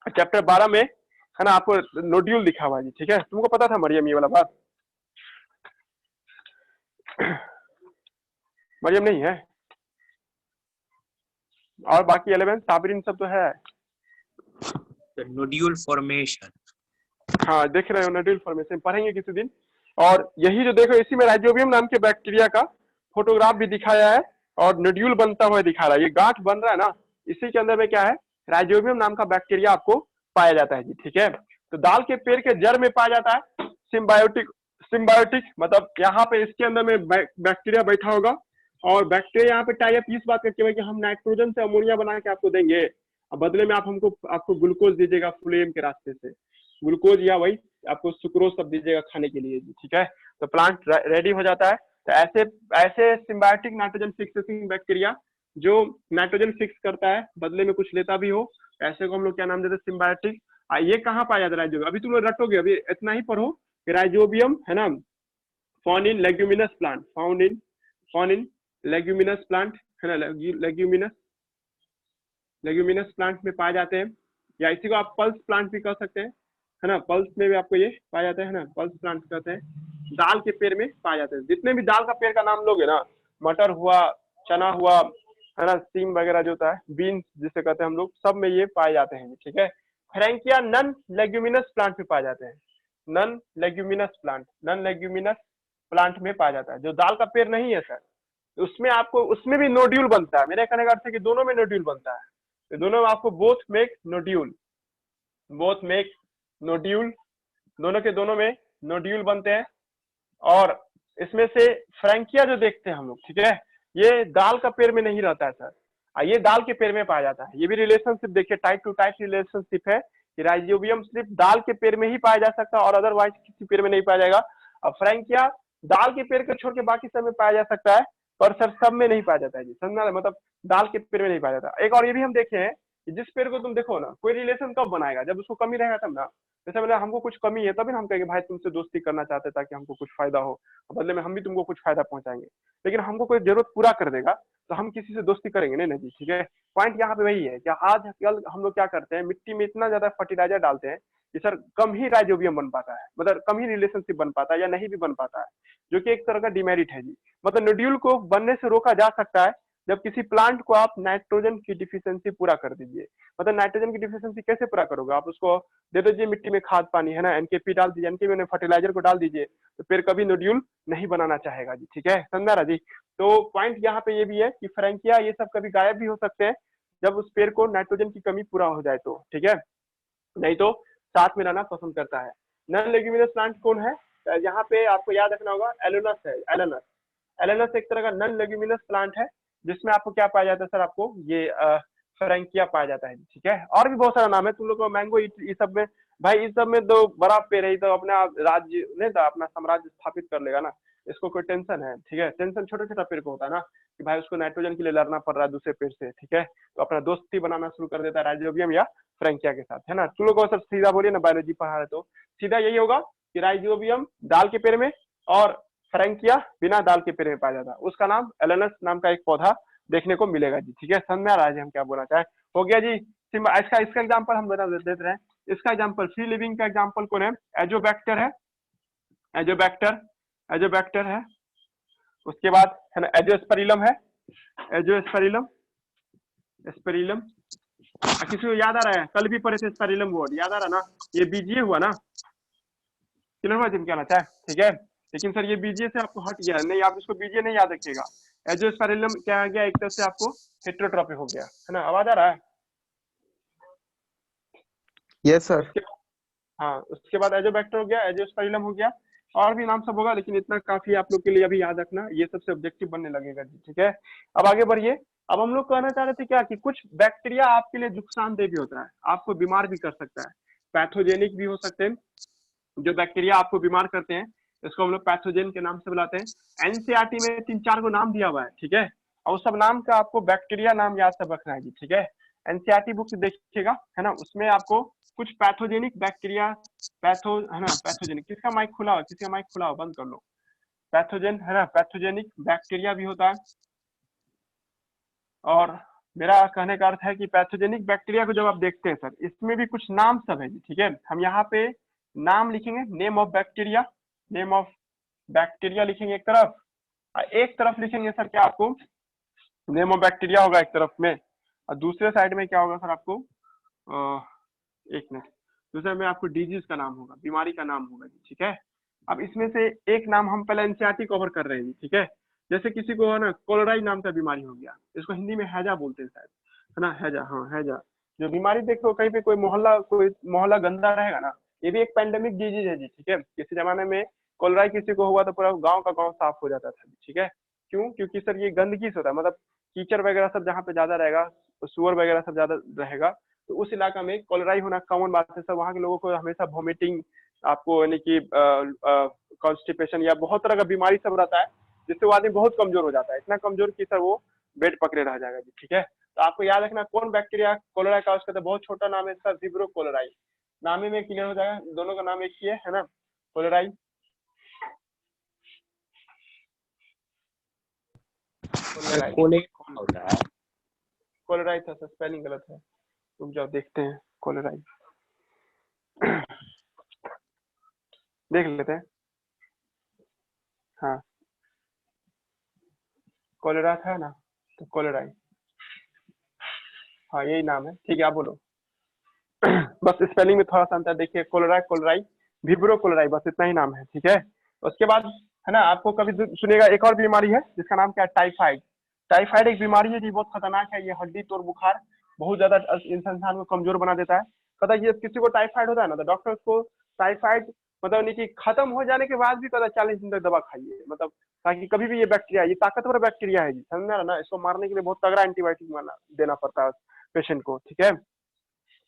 चैप्टर 12 में है ना आपको नोड्यूल लिखा हुआ है जी, ठीक है। तुमको पता था मरियम ये वाला बात? मरियम नहीं है, और बाकी 11 साबरीन सब तो है। नोड्यूल फॉर्मेशन, हाँ देख रहे हो, नोड्यूल फॉर्मेशन पढ़ेंगे किसी दिन। और यही जो देखो, इसी में राइजोबियम नाम के बैक्टीरिया का फोटोग्राफ भी दिखाया है, और नोड्यूल बनता हुआ दिखा रहा है, ये गांठ बन रहा है ना, इसी के अंदर में क्या है, राइजोबियम नाम का बैक्टीरिया आपको पाया जाता है जी। ठीक है, तो दाल के पेड़ के जड़ में पाया जाता है सिम्बायोटिक, सिम्बायोटिक मतलब यहाँ पे इसके अंदर में बैक्टीरिया बैठा होगा, और बैक्टीरिया यहाँ पे टाइप इस बात करके हुआ कि हम नाइट्रोजन से अमोनिया बना के आपको देंगे, अब बदले में आप हमको आपको ग्लूकोज दीजिएगा फ्लोएम के रास्ते से, ग्लूकोज या वही आपको सुक्रोज सब दीजिएगा खाने के लिए जी। ठीक है, तो प्लांट रेडी हो जाता है। तो ऐसे ऐसे सिम्बायोटिक नाइट्रोजन फिक्सिंग बैक्टीरिया जो नाइट्रोजन फिक्स करता है बदले में कुछ लेता भी हो, ऐसे को हम लोग क्या नाम देते हैं, सिम्बायोटिक। ये कहाँ पाया जाता है राइजोबियम, अभी तुम लोग रटोगे, अभी इतना ही पढ़ो कि राइजोबियम है ना found in leguminous plant, found in leguminous plant है ना, लेग्यूमिनस प्लांट में पाए जाते हैं, या इसी को आप पल्स प्लांट भी कह सकते हैं है ना, पल्स में भी आपको ये पाया जाता है ना, पल्स प्लांट कहते हैं। दाल के पेड़ में पाया जाता है, जितने भी दाल का पेड़ का नाम लोगे ना, मटर हुआ, चना हुआ है ना, सीम वगैरह जो होता है, बीन्स जिसे कहते हैं हम लोग, सब में ये पाए जाते हैं। ठीक है, फ्रैंकिया नन लेग्यूमिनस प्लांट में पाए जाते हैं, नन लेग्यूमिनस प्लांट में पाया जाता है, जो दाल का पेड़ नहीं है सर, उसमें आपको उसमें भी नोड्यूल बनता है। मेरे कहने का अर्थ है कि दोनों में नोड्यूल बनता है, तो दोनों में आपको बोथ मेक नोड्यूल, दोनों के दोनों में नोड्यूल बनते हैं। और इसमें से फ्रैंकिया जो देखते हैं हम लोग, ठीक है, ये दाल का पेड़ में नहीं रहता है सर, ये दाल के पेड़ में पाया जाता है। ये भी रिलेशनशिप देखिए, टाइप टू टाइप रिलेशनशिप है कि राइजोबियम सिर्फ दाल के पेड़ में ही पाया जा सकता है और अदरवाइज किसी पेड़ में नहीं पाया जाएगा। अब फ्रैंकिया दाल के पेड़ को छोड़ के बाकी सब में पाया जा सकता है, पर सर सब में नहीं पाया जाता है जी, समझना, मतलब दाल के पेड़ में नहीं पाया जाता। एक और ये भी हम देखे हैं कि जिस पेड़ को तुम देखो ना, कोई रिलेशन कब बनाएगा, जब उसको कमी रहेगा तब ना। जैसे मतलब हमको कुछ कमी है तभी ना हम कहेंगे भाई तुमसे दोस्ती करना चाहते ताकि हमको कुछ फायदा हो, बदले में हम भी तुमको कुछ फायदा पहुंचाएंगे। लेकिन हमको कोई जरूरत पूरा कर देगा तो हम किसी से दोस्ती करेंगे नहीं ना जी। ठीक है, पॉइंट यहाँ पे वही है कि आज कल हम लोग क्या करते हैं, मिट्टी में इतना ज्यादा फर्टिलाइजर डालते हैं कि सर कम ही राइजोबियम बन पाता है, मतलब कम ही रिलेशनशिप बन पाता है या नहीं भी बन पाता है, जो कि एक तरह का डिमेरिट है जी। मतलब नोड्यूल को बनने से रोका जा सकता है जब किसी प्लांट को आप नाइट्रोजन की डिफिशियंसी पूरा कर दीजिए। मतलब नाइट्रोजन की डिफिशियंसी कैसे पूरा करोगे, आप उसको दे दीजिए मिट्टी में खाद पानी है ना, एनकेपी डाल दीजिए, एनकेपी में फर्टिलाइजर को डाल दीजिए, तो फिर कभी नोड्यूल नहीं बनाना चाहेगा जी। ठीक है, समझा रहा जी। तो पॉइंट यहाँ पे ये भी है कि फ्रैंकिया ये सब कभी गायब भी हो सकते हैं जब उस पेड़ को नाइट्रोजन की कमी पूरा हो जाए तो। ठीक है, नहीं तो साथ में रहना पसंद करता है। नॉन लेग्यूमिनस प्लांट कौन है, यहाँ पे आपको याद रखना होगा, एलोनस है। एलोनस एक तरह का नॉन लेग्यूमिनस प्लांट है जिसमें आपको क्या पाया जाता है सर, आपको ये फ्रैंकिया पाया जाता है। ठीक है, और भी बहुत सारा नाम है, तुम लोग को मैंगो इस सब में, भाई इस सब में तो बड़ा पेड़ है, तो अपना राज्य नहीं था, अपना साम्राज्य स्थापित कर लेगा ना, इसको कोई टेंशन है। ठीक है, टेंशन छोटा छोटा पेड़ को होता है ना कि भाई उसको नाइट्रोजन के लिए लड़ना पड़ रहा है दूसरे पेड़ से। ठीक है, तो अपना दोस्ती बनाना शुरू कर देता है राइजोबियम या फ्रैंकिया के साथ, है ना। तुम लोग को सर सीधा बोलिए ना, बायोलॉजी पढ़ा है तो सीधा यही होगा कि राइजोबियम दाल के पेड़ में और फ्रैंकिया बिना दाल के पेड़ में पाया जाता है, उसका नाम एलोनस नाम का एक पौधा देखने को मिलेगा जी। ठीक है, समझ में आ रहा है जी हम क्या बोलना चाहे, हो गया जी। इसका एग्जांपल हम बता देते रहे, इसका एग्जांपल फ्री लिविंग का एग्जांपल कौन है, एजोबैक्टर है, एजोबैक्टर है। उसके बाद है ना एजोस्पेरिलम है, एजोस्पेरिलम, स्पेरिलम। किसी को याद आ रहा है, कल भी पढ़े थे स्पेरिलम वर्ड, याद आ रहा ना, ये बीजीए हुआ ना, क्लियर हुआ जिम क्या चाहे। ठीक है, लेकिन सर ये बीजीए से आपको हट गया नहीं, आप इसको बीजीए नहीं याद रखिएगा। एजोस्पेरिलम क्या आ गया, एक तरह से आपको हेटेरोट्रॉपिक हो गया, है ना, आवाज आ रहा है। Yes sir. हाँ, उसके बाद एजोबैक्टर हो गया, एजोस्पेरिलम हो गया, और भी नाम सब होगा, लेकिन इतना काफी आप लोग के लिए अभी याद रखना, ये सबसे ऑब्जेक्टिव बनने लगेगा जी। ठीक है, अब आगे बढ़िए। अब हम लोग कहना चाह रहे थे क्या कि कुछ बैक्टीरिया आपके लिए नुकसानदेह भी होता है, आपको बीमार भी कर सकता है, पैथोजेनिक भी हो सकते हैं। जो बैक्टीरिया आपको बीमार करते हैं इसको हम लोग पैथोजेन के नाम से बुलाते हैं। एनसीईआरटी में 3-4 को नाम दिया हुआ है। ठीक है, और उस सब नाम का आपको बैक्टीरिया नाम याद सब रखना है जी। ठीक है, एनसीईआरटी बुक देखिएगा, है ना, उसमें आपको कुछ पैथोजेनिक बैक्टीरिया, है ना, पैथोजेनिक, किसका माइक खुला हो, किसका माइक खुला हो, बंद कर लो। पैथोजेन है ना, पैथोजेनिक बैक्टीरिया भी होता है। और मेरा कहने का अर्थ है कि पैथोजेनिक बैक्टीरिया को जब आप देखते हैं सर, इसमें भी कुछ नाम सब है जी। ठीक है, हम यहाँ पे नाम लिखेंगे, name of bacteria, name of bacteria लिखेंगे एक तरफ, एक तरफ लिखेंगे सर क्या आपको, नेम ऑफ बैक्टीरिया होगा एक तरफ में, और दूसरे साइड में क्या होगा सर आपको, एक मिनट, दूसरे में आपको डिजीज का नाम होगा, बीमारी का नाम होगा जी। ठीक है, अब इसमें से एक नाम हम पहले एनसीईआरटी कवर कर रहे हैं जी। ठीक है, जैसे किसी को है ना कोलराई नाम का बीमारी हो गया, इसको हिंदी में हैजा बोलते हैं शायद, है ना, हैजा, हाँ हैजा। जो बीमारी देखो कहीं पे कोई मोहल्ला गंदा रहेगा ना, ये भी एक पैंडेमिक डिजीज है जी, ठीक है। किसी जमाने में कोलराई किसी को हुआ तो पूरा गांव का गांव साफ हो जाता था, ठीक है। क्यों? क्योंकि सर ये गंदगी से होता है, मतलब कीचड़ वगैरह सब जहाँ पे ज्यादा रहेगा, सुअर वगैरह सब ज्यादा रहेगा, तो उस इलाका में कोलराई होना कॉमन बात है। सब वहाँ के लोगों को हमेशा वॉमिटिंग, आपको यानी कि कॉन्स्टिपेशन या बहुत तरह का बीमारी सब रहता है, जिससे वो आदमी बहुत कमजोर हो जाता है, इतना कमजोर कि सर वो बेड पकड़े रह जाएगा जी, ठीक है। तो आपको याद रखना कौन बैक्टीरिया कोलेरा काज करता है, बहुत छोटा नाम है इसका, विब्रो कोलेराई। नाम ही में क्लियर हो जाएगा, दोनों का नाम एक ही है ना, कोलेराई। होता है कोलेराई था सर, स्पेलिंग गलत है, तुम जाओ देखते हैं कोलेराई। देख लेते हैं, हाँ कोलेरा था ना, तो कोलेराई, हाँ यही नाम है, ठीक है आप बोलो। बस स्पेलिंग में थोड़ा सा अंतर देखिए, कोलेरा कोलेराई, विब्रो कोलेराई, बस इतना ही नाम है, ठीक है। उसके बाद है ना, आपको कभी सुनेगा एक और बीमारी है जिसका नाम क्या है, टाइफाइड। टाइफाइड एक बीमारी है जी, बहुत खतरनाक है, ये हड्डी तोड़ बुखार बहुत ज्यादा इंसान को कमजोर बना देता है। पता है ये किसी को टाइफाइड होता है ना, तो डॉक्टर उसको टाइफाइड मतलब नहीं कि खत्म हो जाने के बाद भी कहता 40 दिन तक दवा खाइए, मतलब ताकि कभी भी ये बैक्टीरिया, ये ताकतवर बैक्टीरिया है जी, समझ में आ रहा ना, इसको मारने के लिए बहुत तगड़ा एंटीबायोटिक देना पड़ता है पेशेंट को, ठीक है।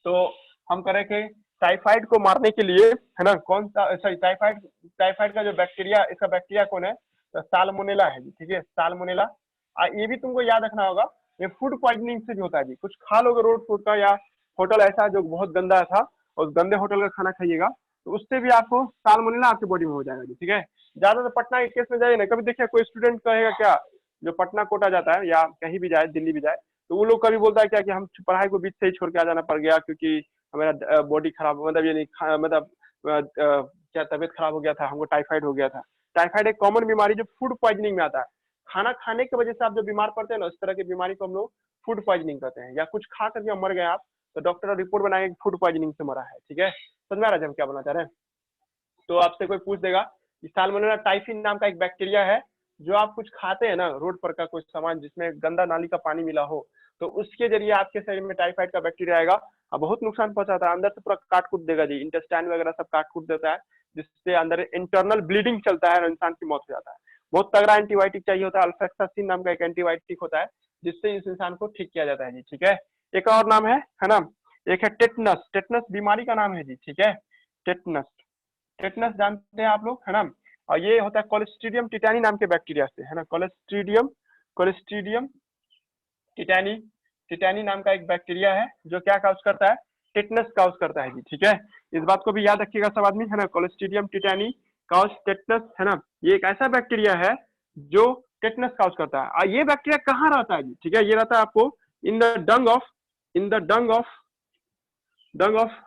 तो हम करें कि टाइफाइड को मारने के लिए है ना, कौन सा सॉरी टाइफाइड का जो बैक्टीरिया, इसका बैक्टीरिया कौन है, तो साल्मोनेला है जी, ठीक है, साल्मोनेला। ये भी तुमको याद रखना होगा, ये फूड पॉइजनिंग से भी होता है जी, कुछ खा लोगे रोड फूड का या होटल ऐसा जो बहुत गंदा था, उस गंदे होटल का खाना खाइएगा, तो उससे भी आपको साल्मोनेला आपकी बॉडी में हो जाएगा जी, ठीक है। ज्यादातर पटना के केस में जाइए ना, कभी देखिए कोई स्टूडेंट कहेगा क्या, जो पटना कोटा जाता है या कहीं भी जाए, दिल्ली भी जाए, तो वो लोग कभी बोलता है क्या कि हम पढ़ाई को बीच से ही छोड़ के आ जाना पड़ गया क्योंकि हमारा बॉडी खराब, मतलब ये नहीं मतलब क्या तबीयत खराब हो गया था, हमको टाइफाइड हो गया था। टाइफाइड एक कॉमन बीमारी जो फूड पॉइजनिंग में आता है, खाना खाने की वजह से आप जो बीमार पड़ते हैं ना, इस तरह की बीमारी को हम लोग फूड पॉइजनिंग कहते हैं, या कुछ खा करके मर गए आप, तो डॉक्टर रिपोर्ट बनाएंगे फूड पॉइजनिंग से मरा है, ठीक है। समझ में आ रहा है हम क्या बोलना चाह रहे हैं। तो आपसे कोई पूछ देगा कि साल्मोनेला टाइफी नाम का एक बैक्टीरिया है, जो आप कुछ खाते हैं ना रोड पर का कोई सामान जिसमें गंदा नाली का पानी मिला हो, तो उसके जरिए आपके शरीर में टाइफाइड का बैक्टीरिया आएगा और बहुत नुकसान पहुंचाता है, अंदर से पूरा काट कूट देगा जी, इंटेस्टाइन वगैरह सब काट कूट देता है, जिससे अंदर इंटरनल ब्लीडिंग चलता है और इंसान की मौत हो जाता है। बहुत तगड़ा एंटीबायोटिक चाहिए होता है, अल्फेक्सासिन नाम का एक एंटीबायोटिक होता है, जिससे इस इंसान को ठीक किया जाता है जी, ठीक है। एक और नाम है ना, एक है टेटनस, टेटनस बीमारी का नाम है जी, ठीक है, टेटनस। टेटनस जानते हैं आप लोग, है ना, और ये होता है कोलेस्ट्रीडियम टिटानी नाम के बैक्टीरिया से, है ना, कोलेस्ट्रीडियम टिटानी, टिटानी नाम का एक बैक्टीरिया है जो क्या काउज करता है, टेटनस काउज करता है जी, ठीक है। इस बात को भी याद रखिएगा सब आदमी, है ना, कोलेस्ट्रीडियम टिटानी काउज टेटनस, है ना, ये एक ऐसा बैक्टीरिया है जो टेटनस काउज करता है। और ये बैक्टीरिया कहाँ रहता है जी, ठीक है, ये रहता है आपको in the Dang of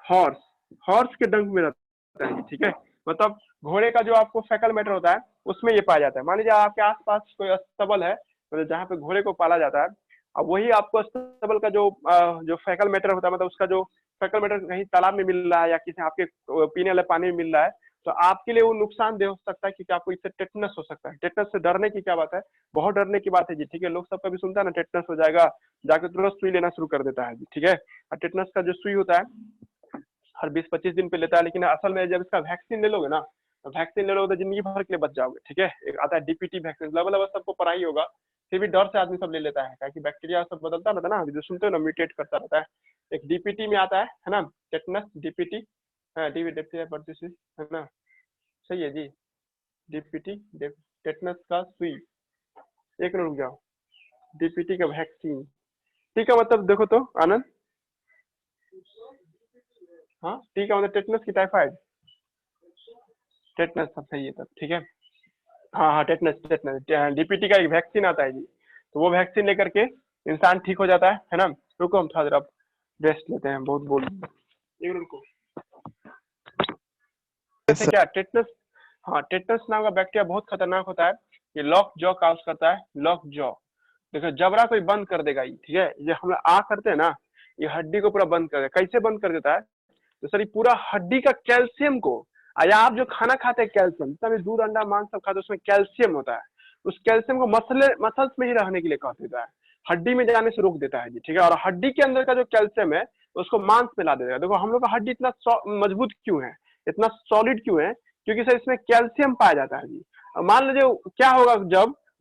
horse के डंग में रहता है, ठीक है। मतलब घोड़े का जो आपको फेकल मैटर होता है उसमें ये पाया जाता है। मान लीजिए आपके आसपास कोई अस्तबल है, मतलब जहाँ पे घोड़े को पाला जाता है, अब वही आपको अस्तबल का जो फेकल मैटर होता है, मतलब उसका जो फेकल मैटर कहीं तालाब में मिल रहा है या किसी आपके पीने वाले पानी में मिल रहा है, तो आपके लिए वो नुकसानदेह हो सकता है, क्योंकि आपको इससे टेटनस हो सकता है। टेटनस से डरने की क्या बात है, बहुत डरने की बात है जी, ठीक है। लोग सब कभी सुनता है ना टेटनस हो जाएगा, जाके तुरंत सुई लेना शुरू कर देता है जी, ठीक है। और टेटनस का जो सुई होता है हर 20-25 दिन पे लेता है, लेकिन असल में जब इसका वैक्सीन ले लोगे ना, तो वैक्सीन ले लोगे तो जिंदगी भर के लिए बच जाओगे, ठीक है। एक आता है डीपीटी वैक्सीन, लगभग सबको पढ़ा ही होगा, फिर भी डर से आदमी सब ले लेता है, ताकि बैक्टीरिया सब बदलता रहता है ना, जो सुनते हो ना, म्यूटेट करता रहता है। एक डीपीटी में आता है ना, टेटनस डीपीटी, हाँ डीपीटी है ना, सही है जी, डीपीटी टेटनस का सुई, एक मिनट रुक जाओ, डीपीटी का वैक्सीन, ठीक है। मतलब देखो तो आनंद, हाँ ठीक है, मतलब टेटनस की टाइफाइड, टेटनस सब सही है तब, ठीक है। हाँ टेटनस डीपीटी का एक वैक्सीन आता है जी, तो वो वैक्सीन लेकर के इंसान ठीक हो जाता है ना। रुको हम थोड़ा देर अब रेस्ट लेते हैं, बहुत बोल एक रुको। जैसे क्या टेटनस, हाँ टेटनस नाम का बैक्टीरिया बहुत खतरनाक होता है, ये लॉक जॉ काउज करता है, लॉक जॉ। देखो जबड़ा कोई बंद कर देगा ये, ठीक है, ये हम आ करते हैं ना, ये हड्डी को पूरा बंद कर देगा। कैसे बंद कर देता है, तो सर ये पूरा हड्डी का कैल्शियम को, या आप जो खाना खाते हैं कैल्शियम, जितना भी दूध अंडा मांस सब खाते हैं उसमें कैल्शियम होता है, उस कैल्शियम को मसल्स में ही रहने के लिए कह देता है, हड्डी में जाने से रोक देता है जी, ठीक है। और हड्डी के अंदर का जो कैल्शियम है उसको मांस में ला देगा। देखो हम लोग का हड्डी इतना मजबूत क्यों है, इतना सॉलिड क्यों है, क्योंकि सर इसमें कैल्शियम पाया जाता है जी। मान लीजिए क्या होगा,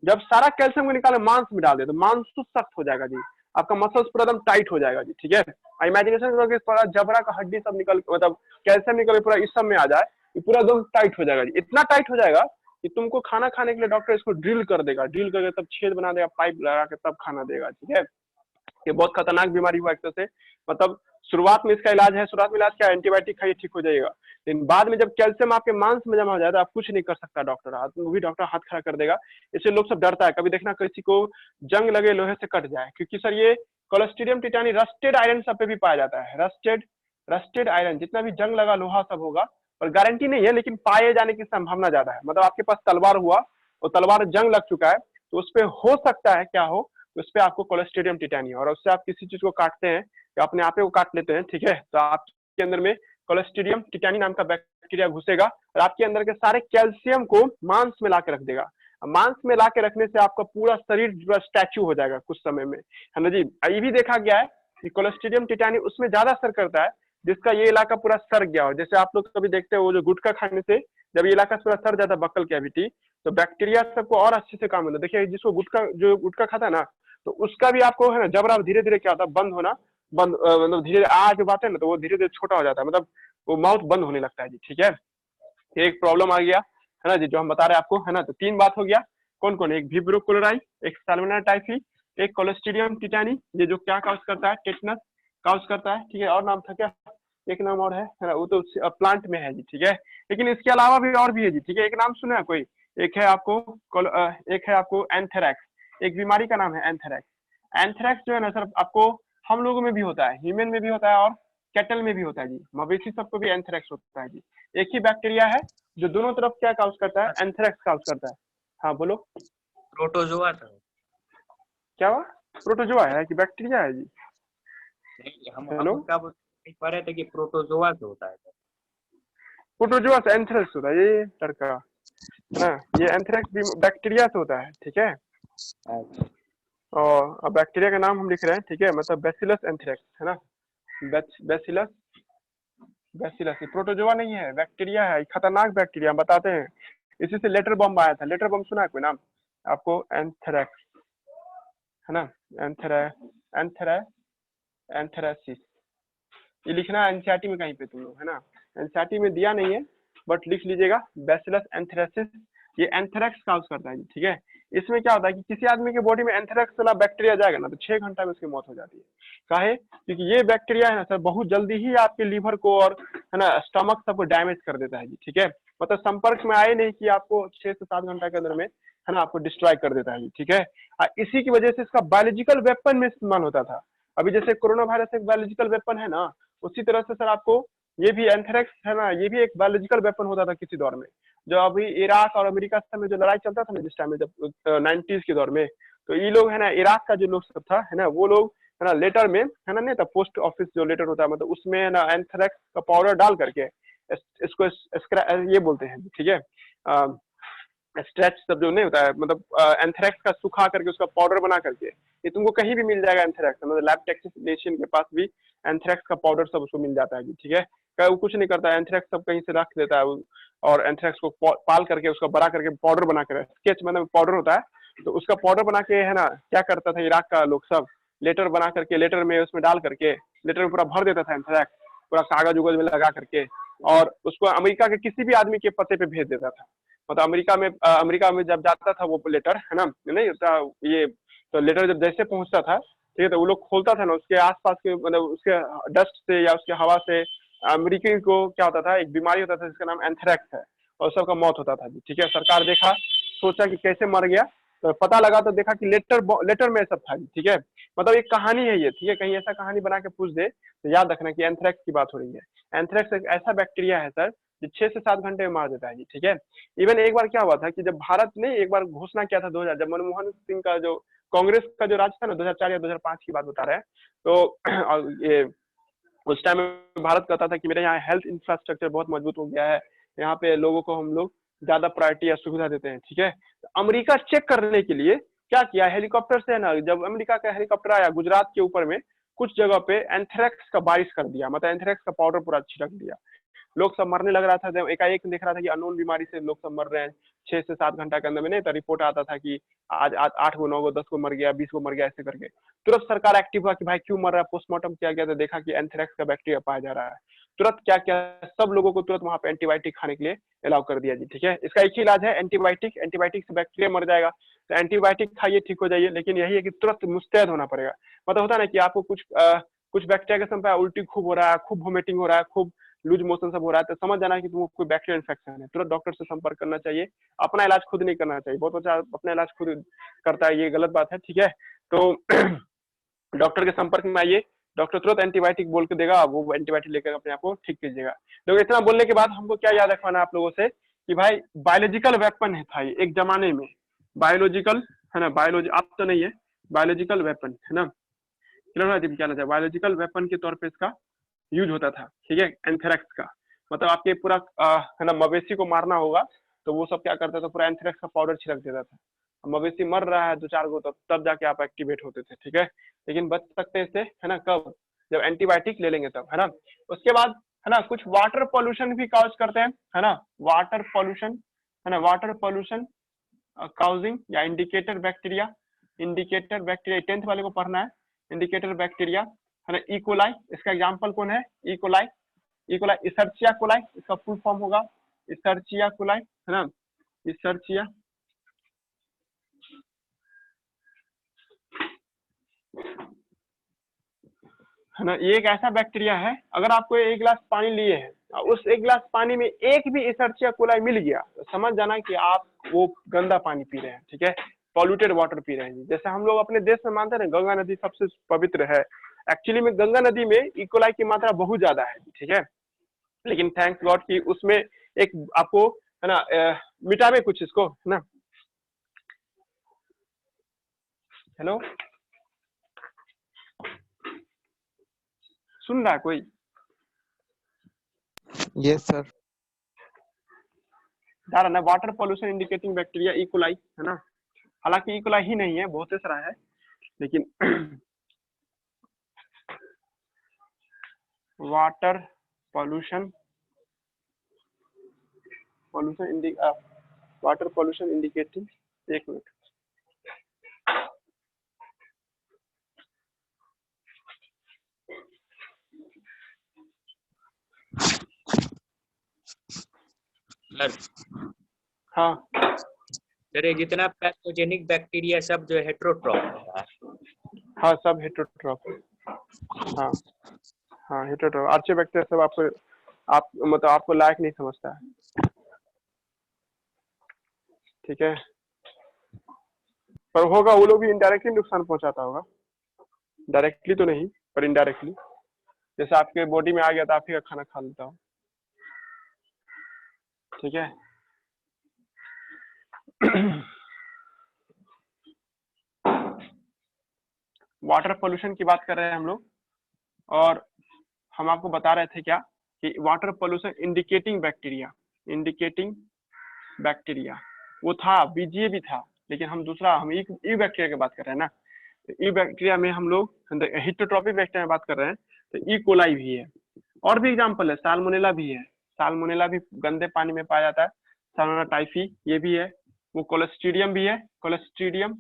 जब सारा कैल्शियम को निकाले मांस में डाल दे तो मांस तो सख्त हो जाएगा जी, आपका मसल्स पूरा एकदम टाइट हो जाएगा जी, ठीक है। इमेजिनेशन करो कि पूरा जबड़ा का हड्डी सब निकल, मतलब कैल्शियम निकल के पूरा इस सब में आ जाए, ये पूरा एकदम टाइट हो जाएगा जी। इतना टाइट हो जाएगा कि तुमको खाना खाने के लिए डॉक्टर इसको ड्रिल कर देगा, ड्रिल करके तब छेद बना देगा, पाइप लगा के तब खाना देगा, ठीक है। ये बहुत खतरनाक बीमारी हुआ एक तरह से, मतलब शुरुआत में इसका इलाज है, शुरुआत में इलाज क्या, एंटीबायोटिक खाइए ठीक हो जाएगा, लेकिन बाद में जब कैल्शियम आपके मांस में जमा हो जाए तो आप कुछ नहीं कर सकता डॉक्टर, वो भी डॉक्टर हाथ खड़ा कर देगा। इससे लोग सब डरता है, कभी देखना किसी को जंग लगे लोहे से कट जाए, क्योंकि सर ये कोलेस्ट्रिडियम टिटानी रस्टेड आयरन सब पे भी पाया जाता है, रस्टेड आयरन जितना भी जंग लगा लोहा सब होगा, और गारंटी नहीं है लेकिन पाए जाने की संभावना ज्यादा है। मतलब आपके पास तलवार हुआ और तलवार जंग लग चुका है तो उस पर हो सकता है क्या हो, उस पर आपको कोलेस्ट्रिडियम टिटानी, और उससे आप किसी चीज को काटते हैं या अपने आप को काट लेते हैं, ठीक है, तो आपके अंदर में कोलेस्ट्रिडियम टिटानी नाम का बैक्टीरिया घुसेगा और आपके अंदर के सारे कैल्शियम को मांस में ला के रख देगा। मांस में ला के रखने से आपका पूरा शरीर जो स्टैचू हो जाएगा कुछ समय में, है ना जी। ये भी देखा गया है कि कोलेस्ट्रिडियम टिटानी उसमें ज्यादा असर करता है जिसका ये इलाका पूरा सर गया हो। जैसे आप लोग कभी देखते हो वो जो गुटखा खाने से जब ये इलाका पूरा सर जाता है बक्कल कैविटी, तो बैक्टीरिया सबको और अच्छे से काम होता है। देखिए जिसको गुटखा खाता है ना, तो उसका भी आपको है ना जबड़ा धीरे धीरे क्या होता है, बंद होना, मतलब धीरे धीरे जो बात है ना तो वो धीरे धीरे छोटा हो जाता है, मतलब वो माउथ बंद होने लगता है जी, ठीक है। एक प्रॉब्लम आ गया है ना जी जो हम बता रहे हैं आपको, है ना। तो 3 बात हो गया, कौन कौन, एक विब्रियो कोलोराई, एक साल्मोनेला टाइफी, एक कोलेस्ट्रिडियम टिटानी, ये जो क्या काउज करता है, टेटनस काउज करता है, ठीक है। और नाम था क्या, एक नाम और है ना, वो तो प्लांट में है जी, ठीक है। लेकिन इसके अलावा भी और भी है जी, ठीक है। एक नाम सुना है कोई, एक है आपको एंथ्रेक्स, एक बीमारी का नाम है एंथ्रेक्स। एंथ्रेक्स जो है ना सर आपको हम लोगों में भी होता है, ह्यूमन में भी होता है और कैटल में भी होता है जी, मवेशी सबको भी एंथ्रेक्स होता है जी। एक ही बैक्टीरिया है जो दोनों तरफ क्या काउज करता है, एंथ्रेक्स काउज करता है। हाँ बोलो, प्रोटोजोआ था। क्या हुआ, प्रोटोजोआ है कि बैक्टीरिया है जी? नहीं, हम हेलो, उसका पढ़ रहे थे कि प्रोटोजोआ से होता है। प्रोटोजोआ से एंथ्रेक्स होता है, ये टरका है ना, ये एंथ्रेक्स बैक्टीरिया से होता है, ठीक है। और अब बैक्टीरिया का नाम हम लिख रहे हैं, ठीक है, मतलब बैसिलस एंथ्रेक्स है ना, बैसिलस प्रोटोजोआ नहीं है, बैक्टीरिया है, खतरनाक बैक्टीरिया, हम बताते हैं। इसी से लेटर बम आया था, लेटर बम सुना है कोई नाम आपको, एंथ्रेक्स है ना, एंथ्रेसिस, ये लिखना है एनसीईआरटी में कहीं पे तुम लोग, है ना। एनसीईआरटी में दिया नहीं है बट लिख लीजिएगा, बैसिलस एंथ्रेसिस, ये एंथ्रेक्स काउज करता है जी, ठीक है। इसमें क्या होता है कि किसी आदमी के बॉडी में एंथ्रेक्स वाला बैक्टीरिया जाएगा ना तो 6 घंटा में उसकी मौत हो जाती है। काहे, क्योंकि ये बैक्टीरिया है ना सर बहुत जल्दी ही आपके लीवर को और है ना स्टमक सबको डैमेज कर देता है जी, ठीक है। मतलब संपर्क में आए नहीं कि आपको 6 से 7 घंटा के अंदर में है ना आपको डिस्ट्रॉय कर देता है जी, ठीक है। इसी की वजह से इसका बायोलॉजिकल वेपन में इस्तेमाल होता था। अभी जैसे कोरोना वायरस एक बायोलॉजिकल वेपन है ना, उसी तरह से सर आपको ये भी एंथ्रेक्स है ना, ये भी एक बायोलॉजिकल वेपन होता था किसी दौर में। जो अभी इराक और अमेरिका में जो लड़ाई चलता था ना जिस टाइम में, जब 90s के दौर में, तो ये लोग है ना इराक का जो लोग सब था है ना, वो लोग है ना लेटर में है ना, नहीं था पोस्ट ऑफिस जो लेटर होता है, मतलब उसमें है ना एंथ्रेक्स का पाउडर डाल करके इसको ये बोलते हैं, ठीक है, स्ट्रेच सब जो नहीं होता है, मतलब एंथ्रेक्स का सुखा करके उसका पाउडर बना करके, ये तुमको कहीं भी मिल जाएगा एंथ्रेक्स, मतलब लैब टेक्नीशियन के पास भी एंथ्रेक्स का पाउडर सब उसको मिल जाता है जी, ठीक है। वो कुछ नहीं करता है, एंथ्रेक्स सब कहीं से रख देता है और एंथ्रेक्स को पाल करके उसका बड़ा करके पाउडर बना कर, स्केच मतलब पाउडर होता है, तो उसका पाउडर बना के है ना क्या करता था इराक का लोग सब, लेटर बना करके लेटर में उसमें डाल करके लेटर में पूरा भर देता था एंथ्रेक्स, पूरा कागज उगज में लगा करके, और उसको अमेरिका के किसी भी आदमी के पते पे भेज देता था। मतलब अमेरिका में जब जाता था वो लेटर है ना, नहीं होता ये, तो लेटर जब जैसे पहुंचता था, ठीक है, तो वो लोग खोलता था ना, उसके आसपास के मतलब उसके डस्ट से या उसके हवा से अमेरिकी को क्या होता था, एक बीमारी होता था जिसका नाम एंथ्रेक्स है, और सबका मौत होता था जी, ठीक है। सरकार देखा, सोचा कि कैसे मर गया, तो पता लगा तो देखा कि लेटर में सब था जी, ठीक है। मतलब एक कहानी है ये, ठीक है, कहीं ऐसा कहानी बना के पूछ दे तो याद रखना कि एंथ्रेक्स की बात हो रही है। एंथ्रेक्स एक ऐसा बैक्टीरिया है सर जो 6 से 7 घंटे में मार देता है जी, ठीक है। इवन एक बार क्या हुआ था कि जब भारत ने एक बार घोषणा किया था 2000, जब मनमोहन सिंह का जो कांग्रेस का जो राज था ना, 2004 या 2005 की बात बता रहे हैं, तो ये उस टाइम में भारत कहता था कि मेरे यहाँ हेल्थ इंफ्रास्ट्रक्चर बहुत मजबूत हो गया है, यहाँ पे लोगों को हम लोग ज्यादा प्रायोरिटी या सुविधा देते हैं, ठीक है। तो अमेरिका चेक करने के लिए क्या किया, हेलीकॉप्टर से ना, जब अमेरिका का हेलीकॉप्टर आया गुजरात के ऊपर में कुछ जगह पे एंथ्रेक्स का बारिश कर दिया, मतलब एंथ्रेक्स का पाउडर पूरा छिड़क दिया। लोग सब मरने लग रहा था, जब एकाएक देख रहा था कि अननोन बीमारी से लोग सब मर रहे हैं 6 से 7 घंटा के अंदर में, नहीं तो रिपोर्ट आता था कि आज 8 को 9 को 10 को मर गया, 20 को मर गया, ऐसे करके तुरंत सरकार एक्टिव हुआ कि भाई क्यों मर रहा है, पोस्टमार्टम किया गया तो देखा कि एंथ्रेक्स का बैक्टीरिया पाया जा रहा है। तुरंत क्या किया, सब लोगों को तुरंत वहां पे एंटीबायोटिक खाने के लिए अलाउ कर दिया जी, ठीक है। इसका एक ही इलाज है एंटीबायोटिक, एंटीबायोटिक से बैक्टीरिया मर जाएगा, तो एंटीबायोटिक खाइए ठीक हो जाइए, लेकिन यही है कि तुरंत मुस्तैद होना पड़ेगा। मतलब होता है ना कि आपको कुछ बैक्टीरिया के समय उल्टी खूब हो रहा है, खूब वोमिटिंग हो रहा है, खूब लूज मोशन सब हो रहा है, तो समझ जाना कि तुमको कोई बैक्टीरियल इन्फेक्शन है, तुरंत डॉक्टर से संपर्क करना चाहिए। अपना इलाज खुद नहीं करना चाहिए, बहुत बच्चा अपना इलाज खुद करता है, ये गलत बात है, ठीक है। तो डॉक्टर के संपर्क में आइए, डॉक्टर तुरंत एंटीबायोटिक बोल के देगा, वो एंटीबायोटिक लेकर अपने आप को ठीक कीजिएगा। तो इतना बोलने के बाद हमको क्या याद रखवाना आप लोगों से कि भाई बायोलॉजिकल वेपन है था ये एक जमाने में, बायोलॉजिकल है ना, बायोलॉजी अब तो नहीं है, बायोलॉजिकल वेपन है ना, क्या ना, बायोलॉजिकल वेपन के तौर पे इसका यूज होता था, ठीक है, एंथ्रेक्स का। मतलब आपके पूरा है ना मवेशी को मारना होगा तो वो सब क्या करता था, पूरा एंथ्रेक्स का पाउडर छिड़क देता था, मवेशी मर रहा है 2-4 को तब जाके आप एक्टिवेट होते थे, ठीक है। लेकिन बच सकते हैं इससे, है ना, कब, जब एंटीबायोटिक ले लेंगे तब, है ना। उसके बाद है ना कुछ वाटर पॉल्यूशन भी काउज करते हैं, है ना, वाटर पॉल्यूशन, है ना, वाटर पॉल्यूशन काउजिंग या indicator bacteria, indicator bacteria 10th वाले को पढ़ना है, इंडिकेटर बैक्टीरिया है ना, इकोलाई, इसका एग्जांपल कौन है, इकोलाई, इकोलाई इसर्चिया कोलाई, इसका फुल फॉर्म होगा इसर्चिया कोलाई, है ना, इसर्चिया है ना। ये एक ऐसा बैक्टीरिया है, अगर आपको 1 गिलास पानी लिए हैं और उस 1 गिलास पानी में एक भी इसर्चिया कोलाई मिल गया तो समझ जाना कि आप वो गंदा पानी पी रहे हैं, ठीक है, पॉल्यूटेड वाटर पी रहे हैं। जैसे हम लोग अपने देश में मानते हैं गंगा नदी सबसे पवित्र है, एक्चुअली में गंगा नदी में इकोलाई की मात्रा बहुत ज्यादा है, ठीक है, लेकिन थैंक्स गॉड कि उसमें एक आपको है ना मिटावे कुछ इसको, है ना। हेलो, सुन रहा है कोई? Yes sir. जा रहा ना, water pollution indicating bacteria E coli, है ना, हालांकि इकोलाई ही नहीं है, बहुत सारा है, लेकिन water pollution water pollution indicating, एक मिनट, हाँ सर ये जितना पैथोजेनिक बैक्टीरिया सब जो हेट्रोट्रॉफ है, हाँ सब हेट्रोट्रॉफ, हाँ हाँ हेट्रोट्रॉफ, अच्छे बैक्टीरिया सब आपको मतलब आपको लायक नहीं समझता है, ठीक है, पर होगा वो लोग भी इनडायरेक्टली नुकसान पहुंचाता होगा, डायरेक्टली तो नहीं पर इनडायरेक्टली, जैसे आपके बॉडी में आ गया तो आप ही का खाना खा लेता हो, ठीक है। वाटर पोल्यूशन की बात कर रहे हैं हम लोग, और हम आपको बता रहे थे क्या कि वाटर पोल्यूशन इंडिकेटिंग बैक्टीरिया वो था, बीजीए भी था, लेकिन हम दूसरा हम ई बैक्टीरिया की बात कर रहे हैं ना, तो ई बैक्टीरिया में हम लोग हिटोट्रॉपिक बैक्टीरिया में बात कर रहे हैं, तो ई कोलाई भी है, और भी एग्जांपल है, साल्मोनेला भी है, साल्मोनेला भी गंदे पानी में पाया जाता है, साल्मोनेला टाइफी ये भी है, वो कोलेस्ट्रीडियम भी है, कोलेस्ट्रीडियम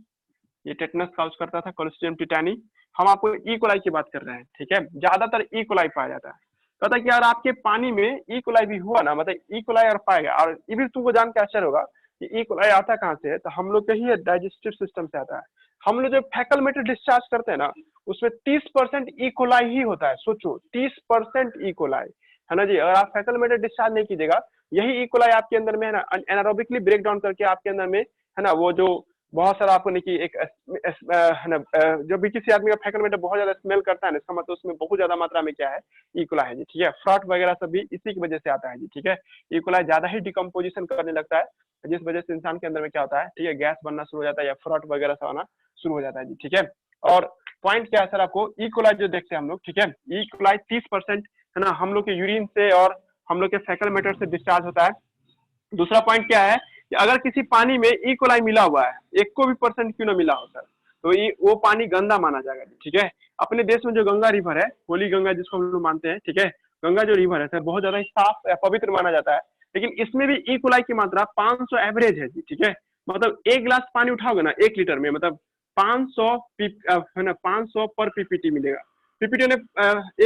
ये टेटनस काउज करता था, कोलेस्ट्रीडियम टिटानी, हम आपको ई कोलाई की बात कर रहे हैं, ठीक है, ज्यादातर ई कोलाई पाया जाता है। पता कि यार आपके पानी में ई कोलाई भी हुआ ना, मतलब ई कोलाई और पाएगा, और ये भी तुमको जान के आश्चर्य होगा कि ई कोलाई आता कहाँ से है, तो हम लोग के ही डाइजेस्टिव सिस्टम से आता है। हम लोग जो फैकल मैटर डिस्चार्ज करते हैं ना, उसमें 30% ई कोलाई ही होता है, सोचो 30% ई कोलाई, है ना जी। अगर आप फैकल मैटर डिस्चार्ज नहीं कीजिएगा, यही ई कोलाई आपके अंदर में है ना एनारोबिकली ब्रेक डाउन करके आपके अंदर में है ना, वो जो बहुत सारा आपको नहीं कि एक है ना, जो भी किसी आदमी का फैकल मैटर बहुत ज्यादा स्मेल करता है ना, इसका मतलब उसमें बहुत ज्यादा मात्रा में क्या है, ई कोलाई है जी, ठीक है। फ्रॉट वगैरह सब भी इसी की वजह से आता है जी, ठीक है। ई कोलाई ज्यादा ही डिकम्पोजिशन करने लगता है, जिस वजह से इंसान के अंदर में क्या होता है, ठीक है, गैस बनना शुरू हो जाता है या फ्रॉट वगैरह सब आना शुरू हो जाता है जी, ठीक है। और पॉइंट क्या है सर, आपको ई कोलाई जो देखते हैं हम लोग, ठीक है, ई कोलाई 30% है ना हम लोग के यूरिन से और हम लोग के फैकल मैटर से डिस्चार्ज होता है, दूसरा पॉइंट क्या है कि अगर किसी पानी में ई कोलाई मिला हुआ है, एक को भी परसेंट क्यों ना मिला हो सर, तो ये वो पानी गंदा माना जाएगा, ठीक है। अपने देश में जो गंगा रिवर है, होली गंगा जिसको हम लोग मानते हैं, ठीक है, गंगा जो रिवर है सर बहुत ज्यादा ही साफ पवित्र माना जाता है, लेकिन इसमें भी ई कोलाई की मात्रा 500 एवरेज है जी, ठीक है। मतलब एक गिलास पानी उठाओगे ना 1 लीटर में, मतलब 500 है ना, 500 पर पीपीटी मिलेगा। पीपीटी ने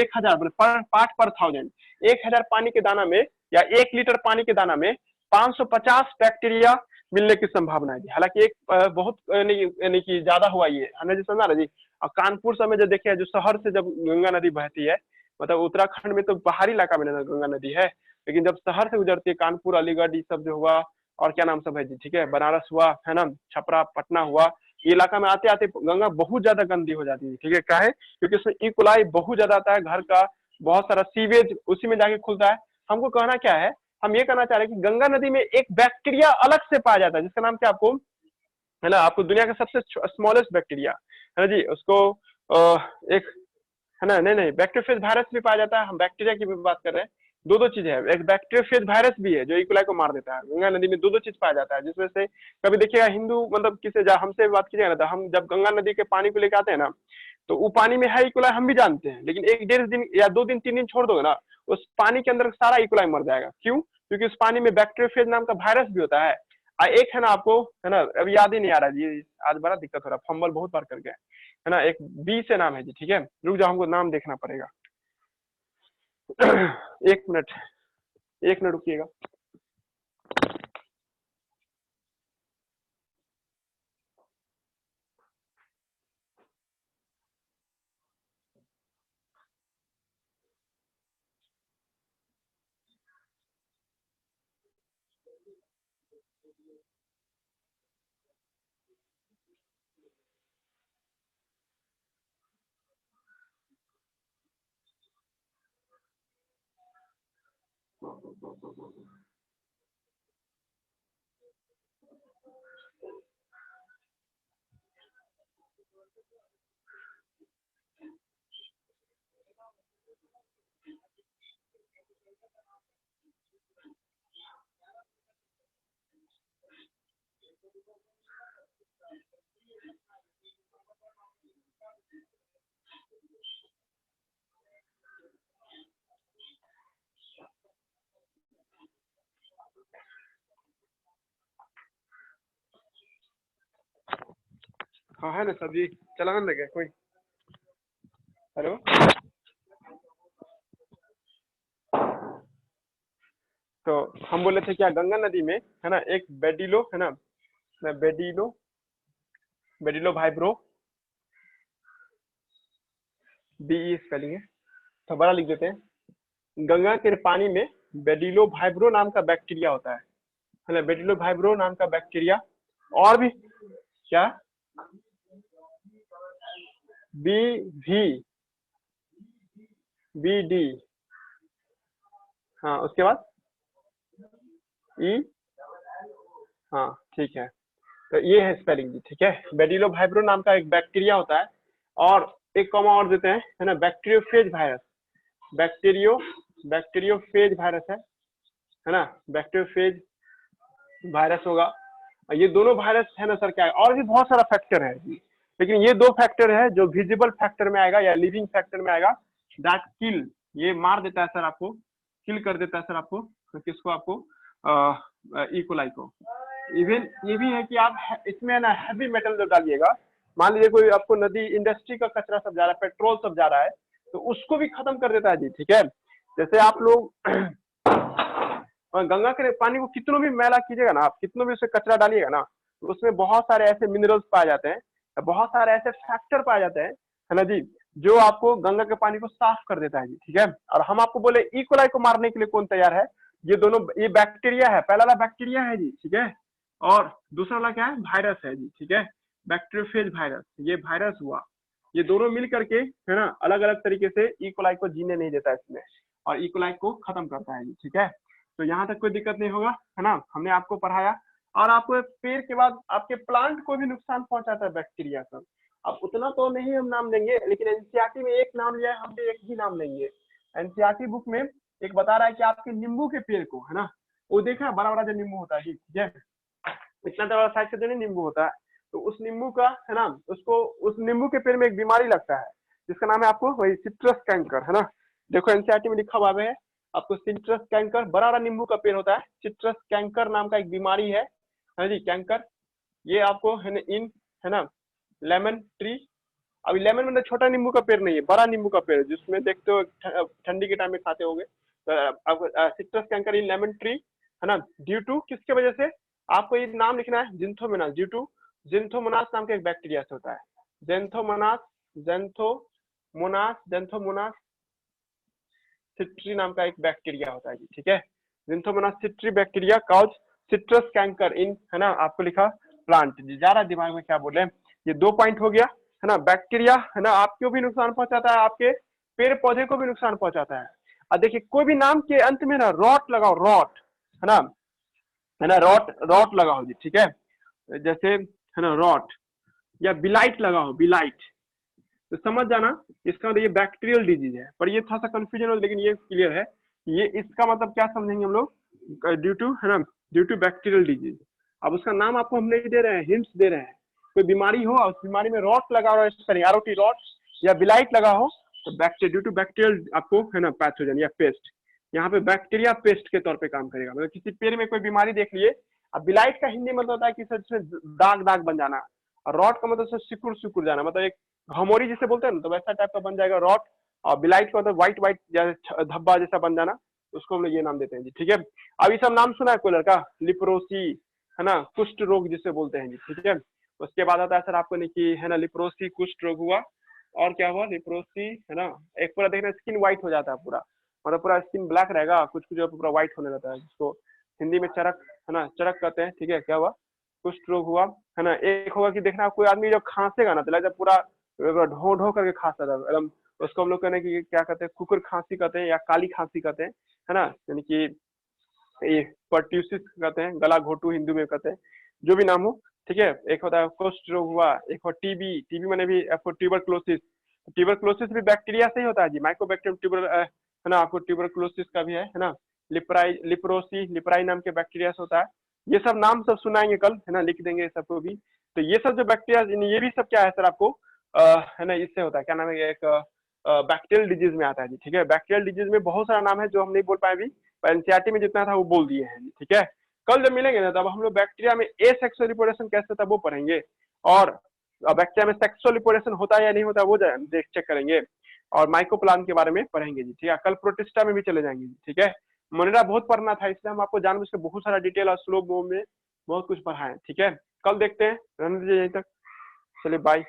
1000 पर पार्ट पर 1000, 1000 पानी के दाना में या 1 लीटर पानी के दाना में 550 बैक्टीरिया मिलने की संभावना है जी। हालांकि एक बहुत यानी कि ज्यादा हुआ ये है ना जी, समझा ना जी। और कानपुर समय जो देखे जो शहर से जब गंगा नदी बहती है, मतलब उत्तराखंड में तो पहाड़ी इलाका में गंगा नदी है, लेकिन जब शहर से गुजरती है कानपुर अलीगढ़ ये सब जो हुआ और क्या नाम सब है जी, ठीक है, बनारस हुआ है ना, छपरा पटना हुआ, ये इलाका में आते आते गंगा बहुत ज्यादा गंदी हो जाती है, ठीक है। क्या है, क्योंकि उसमें ई कोलाई बहुत ज्यादा आता है, घर का बहुत सारा सीवेज उसी में जाके खुलता है। हमको कहना क्या है, हम ये कहना चाह रहे हैं कि गंगा नदी में एक बैक्टीरिया अलग से पाया जाता है जिसका नाम क्या आपको है ना, आपको दुनिया का सबसे स्मॉलेस्ट बैक्टीरिया है ना जी, उसको एक है ना, नहीं बैक्टीरियोफेज वायरस भी पाया जाता है, हम बैक्टीरिया की भी बात कर रहे हैं। दो चीजें है, एक बैक्टीरियोफेज वायरस भी है जो ई कोलाई को मार देता है। गंगा नदी में दो चीज पाया जाता है, जिसमें से कभी देखिएगा हिंदू मतलब किसे हमसे बात कीजिएगा ना, तो हम जब गंगा नदी के पानी को लेकर आते हैं ना, तो वो पानी में है ई कोलाई हम भी जानते हैं, लेकिन 1-1.5 दिन या 2 दिन 3 दिन छोड़ दोगे ना, उस पानी के अंदर सारा ई कोलाई मर जाएगा। क्यों? क्योंकि उस पानी में बैक्टीरियोफेज नाम का वायरस भी होता है। एक है ना आपको है ना, अभी याद ही नहीं आ रहा जी, आज बड़ा दिक्कत हो रहा है, फंबल बहुत बार कर गए है ना, एक बी से नाम है जी, ठीक है, रुक जाओ हमको नाम देखना पड़ेगा। 1 मिनट 1 मिनट रुकिएगा। हाँ है ना सर जी, चलाने लगे कोई। हेलो, तो हम बोले थे क्या, गंगा नदी में है ना एक बेडिलो है ना, बेडिलो वाइब्रो, बी स्पेलिंग है तो बड़ा लिख देते हैं। गंगा के पानी में बेडिलो वाइब्रो नाम का बैक्टीरिया होता है ना, बेडिलो वाइब्रो नाम का बैक्टीरिया। और भी क्या, बी वी बी डी, हाँ उसके बाद ई, हाँ ठीक है, तो ये है स्पेलिंग जी, ठीक है। बेडिलो वाइब्रो नाम का एक बैक्टीरिया होता है, और एक कॉमा और देते हैं है ना, बैक्टीरियोफेज वायरस, बैक्टीरियोफेज वायरस है ना, बैक्टीरियोफेज वायरस होगा। ये दोनों वायरस है ना सर, क्या है, और भी बहुत सारा फैक्टर है जी, लेकिन ये 2 फैक्टर है जो विजिबल फैक्टर में आएगा या लिविंग फैक्टर में आएगा, दैट किल, ये मार देता है सर आपको, किल कर देता है सर आपको, तो किसको, आपको ई कोलाई को। इवन ये भी है कि आप इसमें ना हैवी मेटल जो डालिएगा, मान लीजिए कोई आपको नदी इंडस्ट्री का कचरा सब जा रहा है, पेट्रोल सब जा रहा है, तो उसको भी खत्म कर देता है जी, ठीक है। जैसे आप लोग गंगा के पानी को कितनों भी मैला कीजिएगा ना, आप कितनों भी उसमें कचरा डालिएगा ना, तो उसमें बहुत सारे ऐसे मिनरल्स पाए जाते हैं, बहुत सारे ऐसे फैक्टर पाए जाते हैं है ना जी, जो आपको गंगा के पानी को साफ कर देता है जी, ठीक है। और हम आपको बोले ई कोलाई को मारने के लिए कौन तैयार है, ये दोनों, ये बैक्टीरिया है, पहला वाला बैक्टीरिया है जी, ठीक है, और दूसरा वाला क्या है, वायरस है जी, ठीक है, बैक्टीरियोफेज वायरस, ये वायरस हुआ, ये दोनों मिल करके है ना अलग अलग तरीके से ई कोलाई को जीने नहीं देता इसमें, और ई कोलाई को खत्म करता है जी, ठीक है। तो यहाँ तक कोई दिक्कत नहीं होगा है ना, हमने आपको पढ़ाया। और आपको पेड़ के बाद आपके प्लांट को भी नुकसान पहुंचाता है बैक्टीरिया सब, अब उतना तो नहीं हम नाम लेंगे, लेकिन एनसीईआरटी में एक नाम लिया है, हम भी एक ही नाम लेंगे। एनसीईआरटी बुक में एक बता रहा है कि आपके नींबू के पेड़ को है ना, वो देखा बड़ा बड़ा जो नींबू होता है ठीक है, इतना बड़ा साइज का जो नहीं नींबू होता है, तो उस नींबू का है ना, उसको उस नींबू के पेड़ में एक बीमारी लगता है जिसका नाम है आपको वही सिट्रस कैंकर है ना। देखो एनसीईआरटी में लिखा हुआ है आपको, सिट्रस कैंकर, बड़ा बड़ा नींबू का पेड़ होता है, सिट्रस कैंकर नाम का एक बीमारी है जी, कैंकर। ये आपको है ना इन है ना लेमन ट्री, अभी लेमन मतलब छोटा नींबू का पेड़ नहीं है, बड़ा नींबू का पेड़ जिसमें देखते हो ठंडी के टाइम में खाते होंगे। आपको सिट्रस कैंकर इन लेमन ट्री है ना, ड्यू टू किसके वजह से, आपको ये नाम लिखना है जिंथोमोनास, ड्यू टू जिंथोमोनास नाम का एक बैक्टीरिया से होता है, जेंथोमोनास जेंथोमोनास जेंथोमोनास सिट्री नाम का एक बैक्टीरिया होता है जी, ठीक है। जिंथोमोनास सिट्री बैक्टीरिया कॉज सिट्रस कैंकर इन है ना, आपको लिखा प्लांट, ज्यादा दिमाग में क्या बोले, ये 2 पॉइंट हो गया है ना। बैक्टीरिया है ना आपको भी नुकसान पहुंचाता है, आपके पेड़ पौधे को भी नुकसान पहुंचाता है। अब देखिए कोई भी नाम के अंत में ना रॉट लगाओ, रॉट है ना रॉट लगाओ जी, ठीक है, जैसे है ना रॉट, या बिलाइट लगाओ, बिलाइट, तो समझ जाना इसका मतलब ये बैक्टीरियल डिजीज है। पर ये थोड़ा सा कंफ्यूजन हो, लेकिन ये क्लियर है, ये इसका मतलब क्या समझेंगे हम लोग, ड्यू टू है ना, ड्यू टू बैक्टीरियल डिजीज। अब उसका नाम आपको हम नहीं दे रहे हैं, हिंट्स दे रहे हैं। कोई बीमारी हो और उस बीमारी में रॉट लगा हो, ROT रॉट, या बिलाइट लगा हो, तो बैक्टीरिया ड्यू टू बैक्टीरियल आपको है ना पैथोजन या पेस्ट, यहाँ पे बैक्टीरिया पेस्ट के तौर पे काम करेगा। मतलब किसी पेड़ में कोई बीमारी देख लिए, अब बिलाइट का हिंदी मतलब होता है कि सर दाग दाग बन जाना, और रॉट का मतलब सिकुड़ सिकुड़ जाना, मतलब एक घमोरी जिसे बोलते हैं ना, तो वैसा टाइप का बन जाएगा रॉट। और बिलाइट का मतलब व्हाइट व्हाइट धब्बा जैसा बन जाना, उसको हम लोग ये नाम देते हैं जी, ठीक है। अब ये सब नाम सुना है कोई लड़का, लिप्रोसी है ना, कुष्ठ रोग जिसे बोलते हैं जी, ठीक है। उसके बाद आता है सर आपको नहीं कि है ना लिप्रोसी कुष्ठ रोग हुआ, और क्या हुआ, लिप्रोसी है ना, एक पूरा देखना स्किन व्हाइट हो जाता है पूरा, मतलब पूरा स्किन ब्लैक रहेगा, कुछ कुछ पूरा व्हाइट होने लगता है, जिसको हिंदी में चरक है ना, चरक कहते हैं, ठीक है। क्या हुआ, कुष्ठ रोग हुआ है ना। एक होगा कि देखना कोई आदमी जब खांसेगा ना, तो लगता है पूरा ढो ढो करके खांसता था एकदम, उसको हम लोग कहते हैं कि क्या कहते हैं, कुकुर खांसी कहते हैं, या काली खांसी कहते हैं है ना, यानी कि ये पर्ट्यूसिस कहते हैं, गला घोटू हिंदू में कहते हैं, जो भी नाम हो, ठीक है। एक होता है कुष्ठ रोग हुआ, एक हो टीबी, टीबी मैंने भी आपको ट्यूबरक्लोसिस, ट्यूबरक्लोसिस भी बैक्टीरिया से ही होता है जी, माइकोबैक्टीरियम ट्यूबर है ना, आपको ट्यूबरक्लोसिस का भी है ना। लिप्राई नाम के बैक्टीरिया से होता है। ये सब नाम सब सुनाएंगे कल है ना, लिख देंगे सबको भी। तो ये सब जो बैक्टीरिया, ये भी सब क्या है सर आपको है ना, इससे होता है, क्या नाम है, एक बैक्टीरियल डिजीज में आता है जी, ठीक है। बैक्टीरियल डिजीज में बहुत सारा नाम है जो हम नहीं बोल पाए अभी, पर एनसीईआरटी में जितना था वो बोल दिए हैं, ठीक है। कल जब मिलेंगे ना, तब हम लोग बैक्टीरिया में एसेक्सुअल रिप्रोडक्शन कैसे था वो पढ़ेंगे, और बैक्टीरिया में सेक्सुअल रिप्रोडक्शन होता है या नहीं होता वो देख चेक करेंगे, और माइकोप्लान के बारे में पढ़ेंगे जी, ठीक है। कल प्रोटिस्टा में भी चले जाएंगे जी, ठीक है। मोनेरा बहुत पढ़ना था, इसलिए हम आपको जानबूझ के बहुत सारा डिटेल और स्लो में बहुत कुछ पढ़ाएं, ठीक है। कल देखते हैं, रहने दीजिए यहीं तक, चलिए बाय।